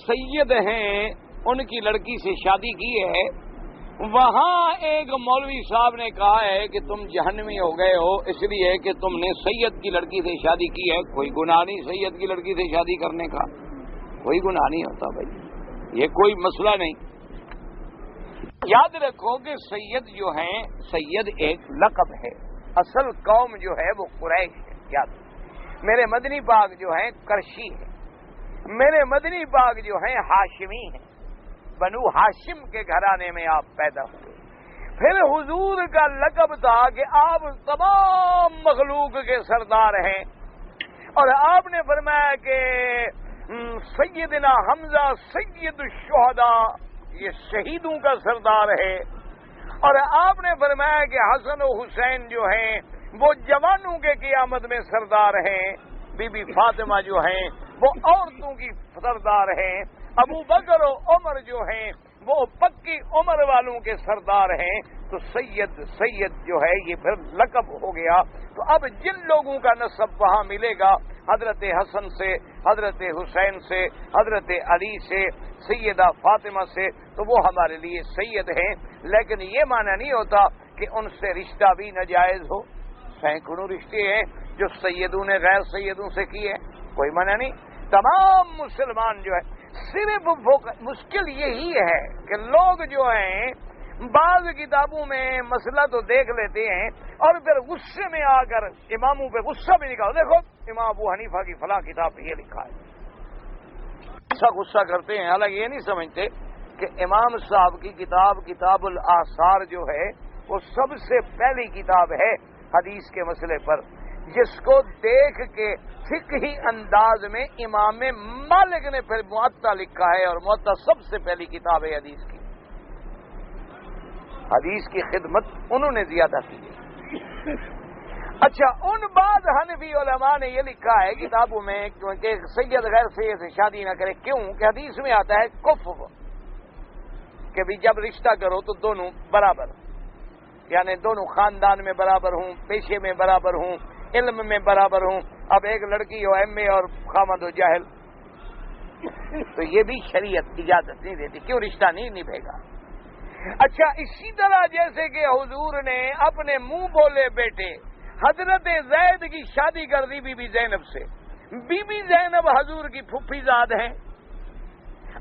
سید ہیں، ان کی لڑکی سے شادی کی ہے. وہاں ایک مولوی صاحب نے کہا ہے کہ تم جہنمی ہو گئے ہو اس لیے کہ تم نے سید کی لڑکی سے شادی کی ہے. کوئی گناہ نہیں سید کی لڑکی سے شادی کرنے کا، کوئی گناہ نہیں ہوتا بھائی، یہ کوئی مسئلہ نہیں. یاد رکھو کہ سید جو ہیں، سید ایک لقب ہے. اصل قوم جو ہے وہ قریش ہے. یاد میرے مدنی باغ جو ہیں کرشی ہے، میرے مدنی باغ جو ہیں ہاشمی ہیں. بنو ہاشم کے گھرانے میں آپ پیدا ہوئے. پھر حضور کا لقب تھا کہ آپ تمام مخلوق کے سردار ہیں، اور آپ نے فرمایا کہ سیدنا حمزہ سید الشہداء، یہ شہیدوں کا سردار ہے. اور آپ نے فرمایا کہ حسن و حسین جو ہیں وہ جوانوں کے قیامت میں سردار ہیں. بی بی فاطمہ جو ہیں وہ عورتوں کی سردار ہیں. ابو بکر و عمر جو ہیں وہ پکی عمر والوں کے سردار ہیں. تو سید جو ہے یہ پھر لقب ہو گیا. تو اب جن لوگوں کا نسب وہاں ملے گا، حضرت حسن سے حضرت حسین سے، حضرت علی سے، سیدہ فاطمہ سے، تو وہ ہمارے لیے سید ہیں، لیکن یہ معنی نہیں ہوتا کہ ان سے رشتہ بھی ناجائز ہو۔ سینکڑوں رشتے ہیں جو سیدوں نے غیر سیدوں سے کیے، کوئی معنی نہیں۔ تمام مسلمان جو ہے، صرف وہ مشکل یہی ہے کہ لوگ جو ہیں بعض کتابوں میں مسئلہ تو دیکھ لیتے ہیں اور پھر غصے میں آ کر اماموں پہ غصہ بھی نکالو، دیکھو امام ابو حنیفہ کی فلاں کتاب میں یہ لکھا ہے، ایسا غصہ کرتے ہیں۔ حالانکہ یہ نہیں سمجھتے کہ امام صاحب کی کتاب کتاب الآثار جو ہے وہ سب سے پہلی کتاب ہے حدیث کے مسئلے پر، جس کو دیکھ کے فقہی انداز میں امام مالک نے پھر موطا لکھا ہے، اور موطا سب سے پہلی کتاب ہے حدیث کی۔ حدیث کی خدمت انہوں نے زیادہ کی۔ اچھا، ان بعض حنفی علماء نے یہ لکھا ہے کتابوں میں کہ سید غیر سید سے شادی نہ کرے، کیوں کہ حدیث میں آتا ہے کفو، کہ بھی جب رشتہ کرو تو دونوں برابر، یعنی دونوں خاندان میں برابر ہوں، پیشے میں برابر ہوں، علم میں برابر ہوں۔ اب ایک لڑکی ہو ایم اے اور خامد ہو جاہل، تو یہ بھی شریعت اجازت نہیں دیتی، کیوں رشتہ نہیں نبھے گا۔ اچھا، اسی طرح جیسے کہ حضور نے اپنے منہ بولے بیٹے حضرت زید کی شادی کر دی بی بی زینب سے، بی بی زینب حضور کی پھوپھی زاد ہیں،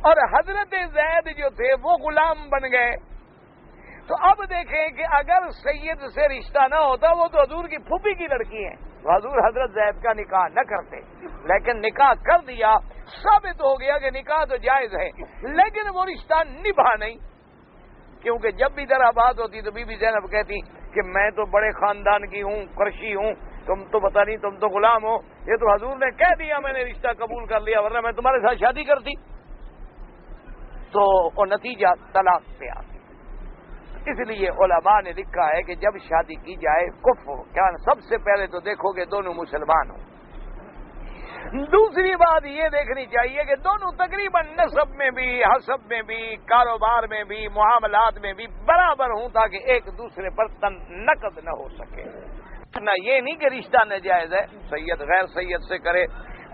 اور حضرت زید جو تھے وہ غلام بن گئے۔ تو اب دیکھیں کہ اگر سید سے رشتہ نہ ہوتا، وہ تو حضور کی پھوپھی کی لڑکی ہیں، حضور حضرت زید کا نکاح نہ کرتے، لیکن نکاح کر دیا، ثابت ہو گیا کہ نکاح تو جائز ہے، لیکن وہ رشتہ نبھا نہیں، کیونکہ جب بھی ذرا بات ہوتی تو بی بی زینب کہتی کہ میں تو بڑے خاندان کی ہوں، قرشی ہوں، تم تو پتہ نہیں، تم تو غلام ہو، یہ تو حضور نے کہہ دیا میں نے رشتہ قبول کر لیا، ورنہ میں تمہارے ساتھ شادی کرتی۔ تو وہ نتیجہ طلاق پہ آتا۔ اس لیے علماء نے لکھا ہے کہ جب شادی کی جائے کفر، کیا سب سے پہلے تو دیکھو کہ دونوں مسلمان ہوں۔ دوسری بات یہ دیکھنی چاہیے کہ دونوں تقریباً نسب میں بھی، حسب میں بھی، کاروبار میں بھی، معاملات میں بھی برابر ہوں، تاکہ ایک دوسرے پر نقد نہ ہو سکے۔ نہ یہ نہیں کہ رشتہ ناجائز ہے، سید غیر سید سے کرے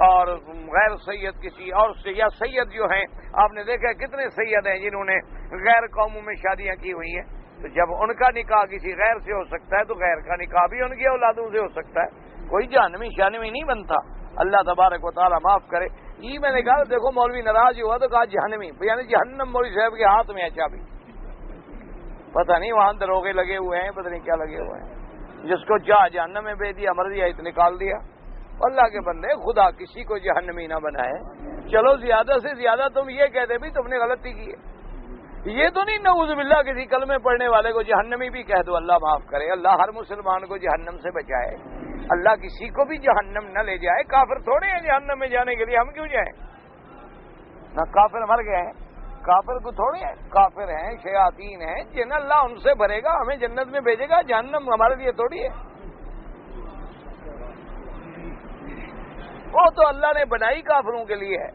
اور غیر سید کسی اور سے، یا سید جو ہیں آپ نے دیکھا کتنے سید ہیں جنہوں نے غیر قوموں میں شادیاں کی ہوئی ہیں، تو جب ان کا نکاح کسی غیر سے ہو سکتا ہے تو غیر کا نکاح بھی ان کی اولادوں سے ہو سکتا ہے، کوئی جہنمی شانوی نہیں بنتا۔ اللہ تبارک و تعالیٰ معاف کرے۔ یہ میں نے کہا دیکھو مولوی ناراض ہوا تو کہا جہنمی، یعنی جہنم مولوی صاحب کے ہاتھ میں ہے چابی، پتہ نہیں وہاں دروغے لگے ہوئے ہیں، پتہ نہیں کیا لگے ہوئے ہیں، جس کو چاہ جہنم میں بھیج دیا، مرضی آئی تو نکال دیا۔ اللہ کے بندے، خدا کسی کو جہنمی نہ بنائے۔ چلو زیادہ سے زیادہ تم یہ کہتے بھی تم نے غلطی کی ہے، یہ تو نہیں نعوذ باللہ کسی کلمے پڑھنے والے کو جہنمی بھی کہہ دو، اللہ معاف کرے۔ اللہ ہر مسلمان کو جہنم سے بچائے، اللہ کسی کو بھی جہنم نہ لے جائے۔ کافر تھوڑے ہیں جہنم میں جانے کے لیے، ہم کیوں جائیں؟ نہ کافر مر گئے ہیں، کافر کو تھوڑے ہیں، کافر ہیں، شیاطین ہیں، جن اللہ ان سے بھرے گا، ہمیں جنت میں بھیجے گا، جہنم ہمارے لیے تھوڑی ہے۔ وہ تو اللہ نے بنائی کافروں کے لیے ہے۔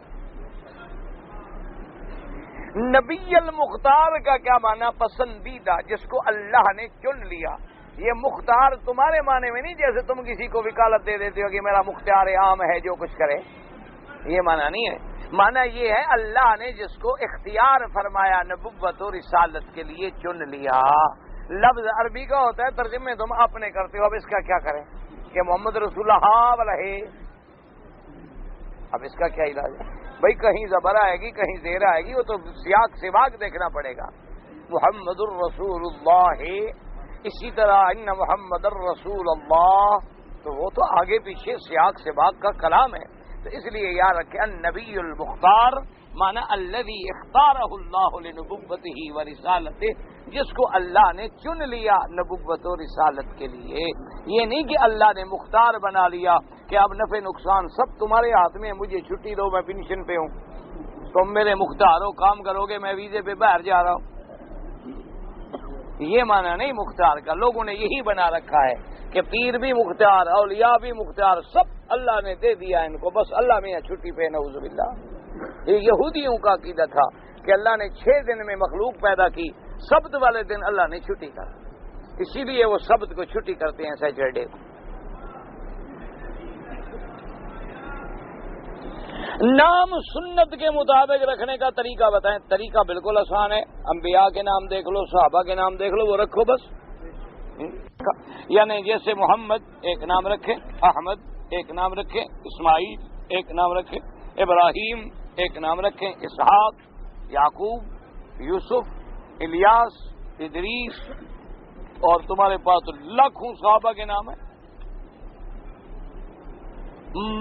نبی المختار کا کیا معنی؟ پسندیدہ، جس کو اللہ نے چن لیا۔ یہ مختار تمہارے معنی میں نہیں جیسے تم کسی کو وکالت دے دیتے ہو کہ میرا مختار عام ہے جو کچھ کرے، یہ معنی نہیں ہے۔ معنی یہ ہے اللہ نے جس کو اختیار فرمایا نبوت و رسالت کے لیے چن لیا۔ لفظ عربی کا ہوتا ہے، ترجمے تم اپنے کرتے ہو، اب اس کا کیا کریں کہ محمد رسول اللہ علیہ، اب اس کا کیا علاج ہے بھائی؟ کہیں زبر آئے گی، کہیں زیر آئے گی، وہ تو سیاق سواق دیکھنا پڑے گا۔ محمد الرسول اللہ، اسی طرح ان محمد الرسول اللہ، تو وہ تو آگے پیچھے سیاق سواق کا کلام ہے۔ تو اس لیے یاد رکھیں النبی المختار معنی الذی اختارہ اللہ لنبوتہ و رسالتہ، جس کو اللہ نے چن لیا نبوت و رسالت کے لیے۔ یہ نہیں کہ اللہ نے مختار بنا لیا کہ اب نفع نقصان سب تمہارے ہاتھ میں، مجھے چھٹی دو میں پینشن پہ ہوں، تم میرے مختار ہو، کام کرو گے، میں ویزے پہ باہر جا رہا ہوں۔ یہ معنی نہیں مختار کا، لوگوں نے یہی بنا رکھا ہے کہ پیر بھی مختار، اولیاء بھی مختار، سب اللہ نے دے دیا ان کو، بس اللہ میں چھٹی پہ، نعوذ باللہ۔ یہ یہودیوں کا عقیدہ تھا کہ اللہ نے 6 دن میں مخلوق پیدا کی، سبت والے دن اللہ نے چھٹی کر، اسی لیے وہ سبت کو چھٹی کرتے ہیں، سیٹرڈے کو۔ نام سنت کے مطابق رکھنے کا طریقہ بتائیں. طریقہ بالکل آسان ہے. انبیاء کے نام دیکھ لو، صحابہ کے نام دیکھ لو، وہ رکھو بس. یعنی جیسے محمد ایک نام رکھے، احمد ایک نام رکھے، اسماعیل ایک نام رکھے، ابراہیم ایک نام رکھیں، اسحاق، یعقوب، یوسف، الیاس، ادریس، اور تمہارے پاس لاکھوں صحابہ کے نام ہیں.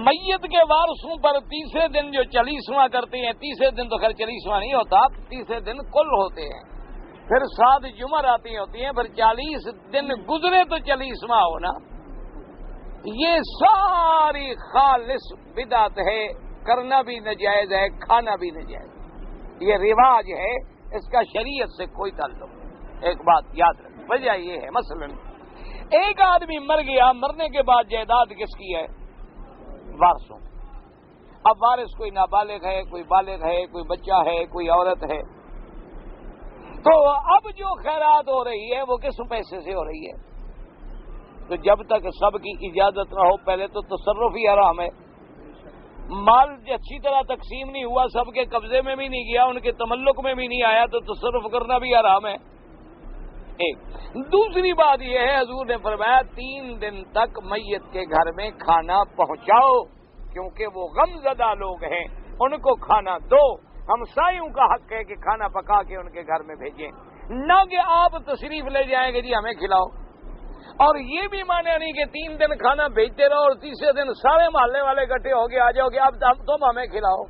میت کے وارثوں پر تیسرے دن جو چالیسواں کرتے ہیں، تیسرے دن تو خیر چالیسواں نہیں ہوتا، تیسرے دن کل ہوتے ہیں، پھر 7 جمعہ آتی ہوتی ہیں، پھر 40 دن گزرے تو 40واں ہونا. یہ ساری خالص بدعت ہے، کرنا بھی ناجائز ہے، کھانا بھی ناجائز. یہ رواج ہے، اس کا شریعت سے کوئی تعلق نہیں. ایک بات یاد رکھ، وجہ یہ ہے مثلا ایک آدمی مر گیا، مرنے کے بعد جائیداد کس کی ہے؟ وارثوں. اب وارث کوئی نابالغ ہے، کوئی بالغ ہے، کوئی بچہ ہے، کوئی عورت ہے. تو اب جو خیرات ہو رہی ہے وہ کس پیسے سے ہو رہی ہے؟ تو جب تک سب کی اجازت نہ ہو پہلے تو تصرف ہی حرام ہے. مال اچھی طرح تقسیم نہیں ہوا، سب کے قبضے میں بھی نہیں گیا، ان کے تملک میں بھی نہیں آیا، تو تصرف کرنا بھی حرام ہے. ایک دوسری بات یہ ہے، حضور نے فرمایا 3 دن تک میت کے گھر میں کھانا پہنچاؤ، کیونکہ وہ غم زدہ لوگ ہیں، ان کو کھانا دو. ہمسایوں کا حق ہے کہ کھانا پکا کے ان کے گھر میں بھیجیں، نہ کہ آپ تشریف لے جائیں گے جی ہمیں کھلاؤ. اور یہ بھی مانے نہیں کہ 3 دن کھانا بھیجتے رہو اور تیسرے دن سارے محلے والے اکٹھے ہو کے آ جاؤ گے اب تم ہمیں کھلاؤ.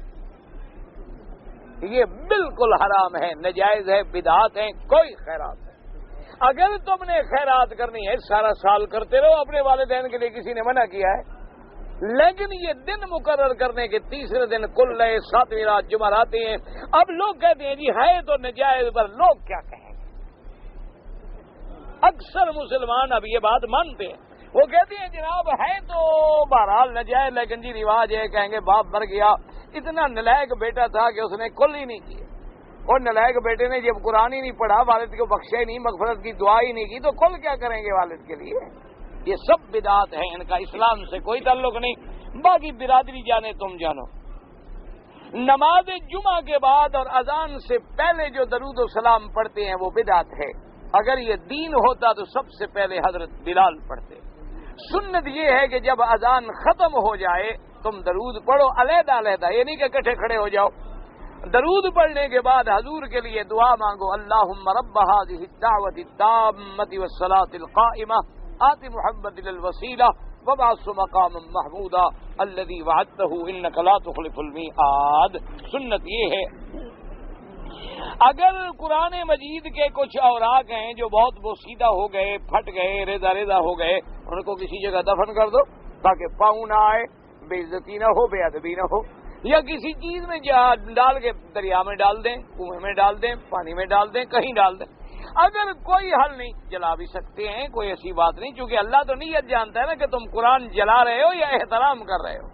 یہ بالکل حرام ہے، ناجائز ہے، بدعات ہے، کوئی خیرات ہے. اگر تم نے خیرات کرنی ہے سارا سال کرتے رہو، اپنے والدین کے لیے کسی نے منع کیا ہے، لیکن یہ دن مقرر کرنے کے تیسرے دن کل رہے 7ویں رات جمعہ آتے ہیں. اب لوگ کہتے ہیں جی ہے تو ناجائز، پر لوگ کیا کہیں؟ اکثر مسلمان اب یہ بات مانتے ہیں، وہ کہتے ہیں جناب ہے تو بہرحال ناجائز، لیکن جی رواج ہے، کہیں گے باپ مر گیا، اتنا نلائق بیٹا تھا کہ اس نے کل ہی نہیں کیا، اور نلائق بیٹے نے جب قرآن ہی نہیں پڑھا، والد کو بخشا ہی نہیں، مغفرت کی دعا ہی نہیں کی، تو کل کیا کریں گے والد کے لیے؟ یہ سب بدعات ہیں، ان کا اسلام سے کوئی تعلق نہیں. باقی برادری جانے تم جانو. نماز جمعہ کے بعد اور اذان سے پہلے جو درود و سلام پڑھتے ہیں وہ بدعت ہے. اگر یہ دین ہوتا تو سب سے پہلے حضرت بلال پڑھتے. سنت یہ ہے کہ جب اذان ختم ہو جائے تم درود پڑھو علیحدہ علیحدہ، یہ نہیں کہ اکٹھے کھڑے ہو جاؤ. درود پڑھنے کے بعد حضور کے لیے دعا مانگو، اللہم رب هذه الدعوة التامة والصلاة القائمة آت محمد الوسیلہ وبعث مقاما محمودا الذي وعدته انك لا تخلف الميعاد. سنت یہ ہے. اگر قرآن مجید کے کچھ اوراق ہیں جو بہت بوسیدہ ہو گئے، پھٹ گئے، ریزہ ریزہ ہو گئے، ان کو کسی جگہ دفن کر دو تاکہ پاؤں نہ آئے، بے عزتی نہ ہو، بے ادبی نہ ہو. یا کسی چیز میں ڈال کے دریا میں ڈال دیں، کنویں میں ڈال دیں، پانی میں ڈال دیں، کہیں ڈال دیں. اگر کوئی حل نہیں جلا بھی سکتے ہیں، کوئی ایسی بات نہیں، کیونکہ اللہ تو نیت جانتا ہے نا کہ تم قرآن جلا رہے ہو یا احترام کر رہے ہو،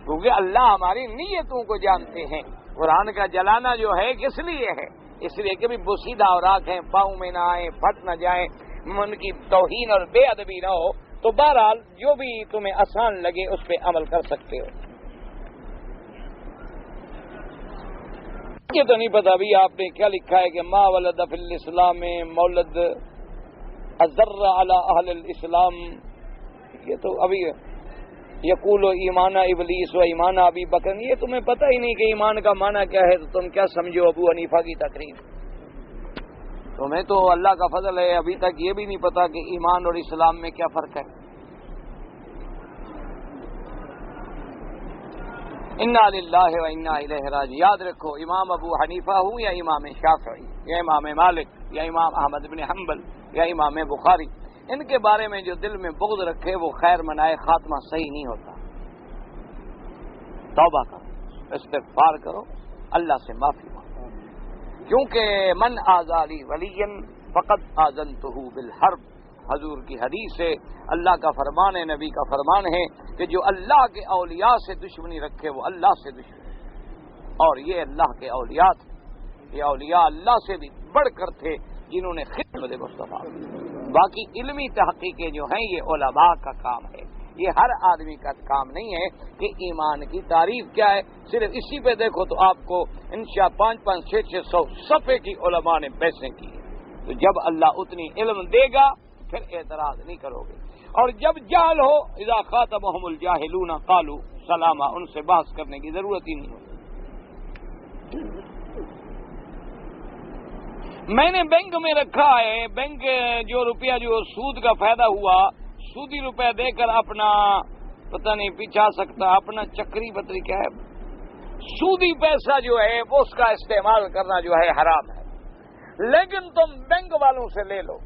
کیونکہ اللہ ہماری نیتوں کو جانتے ہیں. قرآن کا جلانا جو ہے کس لیے ہے؟ اس لیے کہ بھی بوسیدہ اوراق ہیں، پاؤں میں نہ آئیں، پھٹ نہ جائیں، ان کی توہین اور بے ادبی نہ ہو. تو بہرحال جو بھی تمہیں آسان لگے اس پہ عمل کر سکتے ہو. یہ تو نہیں پتا بھی آپ نے کیا لکھا ہے کہ ما ولد فی الاسلام مولد اضر علی اہل الاسلام. یہ تو ابھی یقول ایمان ابلیس و ایمان ابی بکر، یہ تمہیں پتہ ہی نہیں کہ ایمان کا معنی کیا ہے، تو تم کیا سمجھو ابو حنیفہ کی تقریر. تمہیں تو اللہ کا فضل ہے ابھی تک یہ بھی نہیں پتا کہ ایمان اور اسلام میں کیا فرق ہے. انا للہ و انا الیہ راجعون. یاد رکھو امام ابو حنیفہ ہوں یا امام شافعی یا امام مالک یا امام احمد بن حنبل یا امام بخاری، ان کے بارے میں جو دل میں بغض رکھے وہ خیر منائے، خاتمہ صحیح نہیں ہوتا. توبہ کرو، استغفار کرو، اللہ سے معافی مانگو، کیونکہ من آزالی ولی فقد آذنتہ بالحرب. حضور کی حدیث ہے، اللہ کا فرمان ہے، نبی کا فرمان ہے کہ جو اللہ کے اولیاء سے دشمنی رکھے وہ اللہ سے دشمنی. اور یہ اللہ کے اولیاء تھے، یہ اولیاء اللہ سے بھی بڑھ کر تھے جنہوں نے خدمت مصطفیٰ. باقی علمی تحقیقیں جو ہیں یہ علماء کا کام ہے، یہ ہر آدمی کا کام نہیں ہے کہ ایمان کی تعریف کیا ہے. صرف اسی پہ دیکھو تو آپ کو انشاء 500 600 صفحے کی علماء نے بحثیں کی ہیں. تو جب اللہ اتنی علم دے گا پھر اعتراض نہیں کرو گے. اور جب جہل ہو اذا خاطبهم الجاہلون قالوا سلاما، ان سے بحث کرنے کی ضرورت ہی نہیں ہوتی. میں نے بینک میں رکھا ہے، بینک جو روپیہ جو سود کا فائدہ ہوا، سودی روپیہ دے کر اپنا پتہ نہیں پیچھا سکتا، اپنا چکری پتری کیا ہے، سودی پیسہ جو ہے وہ اس کا استعمال کرنا جو ہے حرام ہے. لیکن تم بینک والوں سے لے لو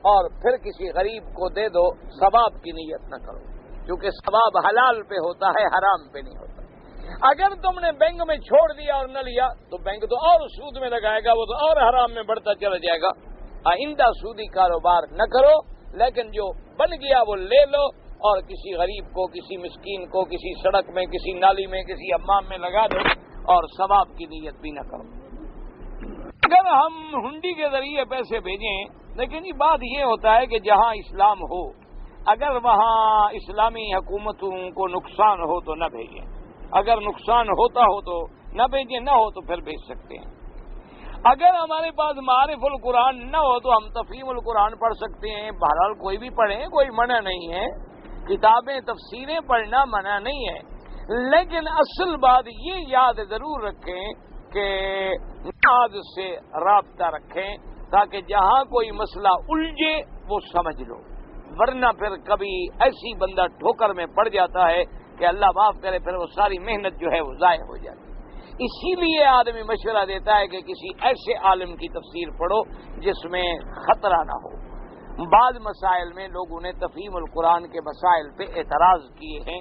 اور پھر کسی غریب کو دے دو، ثواب کی نیت نہ کرو، کیونکہ ثواب حلال پہ ہوتا ہے، حرام پہ نہیں ہوتا. اگر تم نے بینک میں چھوڑ دیا اور نہ لیا تو بینک تو اور سود میں لگائے گا، وہ تو اور حرام میں بڑھتا چلا جائے گا. آئندہ سودی کاروبار نہ کرو، لیکن جو بن گیا وہ لے لو اور کسی غریب کو، کسی مسکین کو، کسی سڑک میں، کسی نالی میں، کسی حمام میں لگا دو اور ثواب کی نیت بھی نہ کرو. اگر ہم ہنڈی کے ذریعے پیسے بھیجیں، لیکن یہ بات یہ ہوتا ہے کہ جہاں اسلام ہو، اگر وہاں اسلامی حکومتوں کو نقصان ہو تو نہ بھیجیں. اگر نقصان ہوتا ہو تو نہ بھیجیں، نہ ہو تو پھر بھیج سکتے ہیں. اگر ہمارے پاس معارف القرآن نہ ہو تو ہم تفہیم القرآن پڑھ سکتے ہیں. بہرحال کوئی بھی پڑھیں، کوئی منع نہیں ہے، کتابیں تفسیریں پڑھنا منع نہیں ہے. لیکن اصل بات یہ یاد ضرور رکھیں کہ نماز سے رابطہ رکھیں تاکہ جہاں کوئی مسئلہ الجھے وہ سمجھ لو، ورنہ پھر کبھی ایسی بندہ ٹھوکر میں پڑ جاتا ہے کہ اللہ معاف کرے پھر وہ ساری محنت جو ہے وہ ضائع ہو جاتی. اسی لیے آدمی مشورہ دیتا ہے کہ کسی ایسے عالم کی تفسیر پڑھو جس میں خطرہ نہ ہو. بعض مسائل میں لوگوں نے تفہیم القرآن کے مسائل پہ اعتراض کیے ہیں،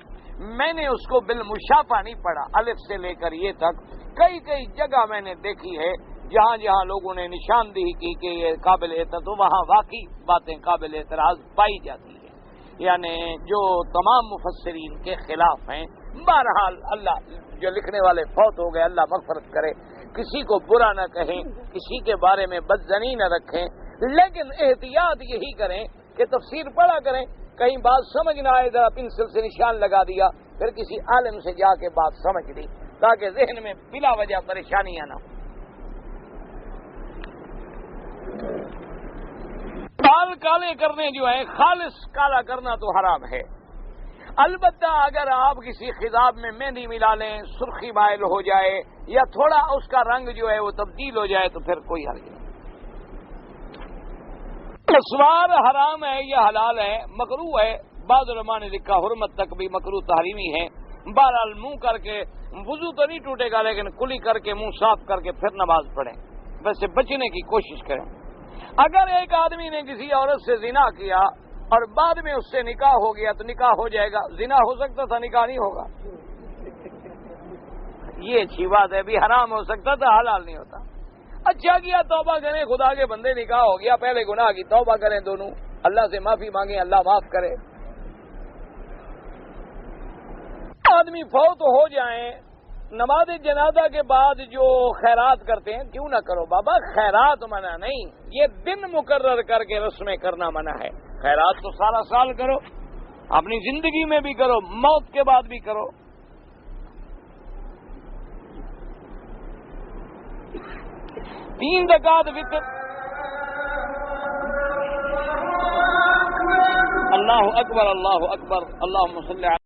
میں نے اس کو بالمشافہ نہیں پڑھا، الف سے لے کر یہ تک. کئی جگہ میں نے دیکھی ہے جہاں جہاں لوگوں نے نشاندہی کی کہ یہ قابل اعتراض، تو وہاں واقعی باتیں قابل اعتراض پائی جاتی ہیں، یعنی جو تمام مفسرین کے خلاف ہیں. بہرحال اللہ جو لکھنے والے فوت ہو گئے، اللہ مغفرت کرے. کسی کو برا نہ کہیں، کسی کے بارے میں بدظنی نہ رکھیں، لیکن احتیاط یہی کریں کہ تفسیر پڑھا کریں. کہیں بات سمجھ نہ آئے، ذرا پنسل سے نشان لگا دیا، پھر کسی عالم سے جا کے بات سمجھ لی تاکہ ذہن میں بلا وجہ پریشانیاں نہ ہوں. بال کالے کرنے جو ہے، خالص کالا کرنا تو حرام ہے. البتہ اگر آپ کسی خضاب میں مہندی ملا لیں، سرخی مائل ہو جائے یا تھوڑا اس کا رنگ جو ہے وہ تبدیل ہو جائے تو پھر کوئی حرج نہیں. اسوار حرام ہے یا حلال ہے، مکروہ ہے. بعض علماء نے لکھا حرمت تک بھی مکروہ تحریمی ہے. بہرحال منہ کر کے وضو تو نہیں ٹوٹے گا، لیکن کلی کر کے منہ صاف کر کے پھر نماز پڑھیں. ویسے بچنے کی کوشش کریں. اگر ایک آدمی نے کسی عورت سے زنا کیا اور بعد میں اس سے نکاح ہو گیا تو نکاح ہو جائے گا. زنا ہو سکتا تھا، نکاح نہیں ہوگا. یہ اچھی بات ہے، بھی حرام ہو سکتا تھا، حلال نہیں ہوتا. اچھا کیا، توبہ کریں، خدا کے بندے نکاح ہو گیا، پہلے گناہ کی توبہ کریں دونوں، اللہ سے معافی مانگیں، اللہ معاف کرے. آدمی فوت ہو جائیں، نماز جنازہ کے بعد جو خیرات کرتے ہیں، کیوں نہ کرو بابا. خیرات منع نہیں، یہ دن مقرر کر کے رسمیں کرنا منع ہے. خیرات تو سارا سال کرو، اپنی زندگی میں بھی کرو، موت کے بعد بھی کرو. 3 رکعت وتر. اللہ اکبر، اللہ اکبر، اللہم صلی علی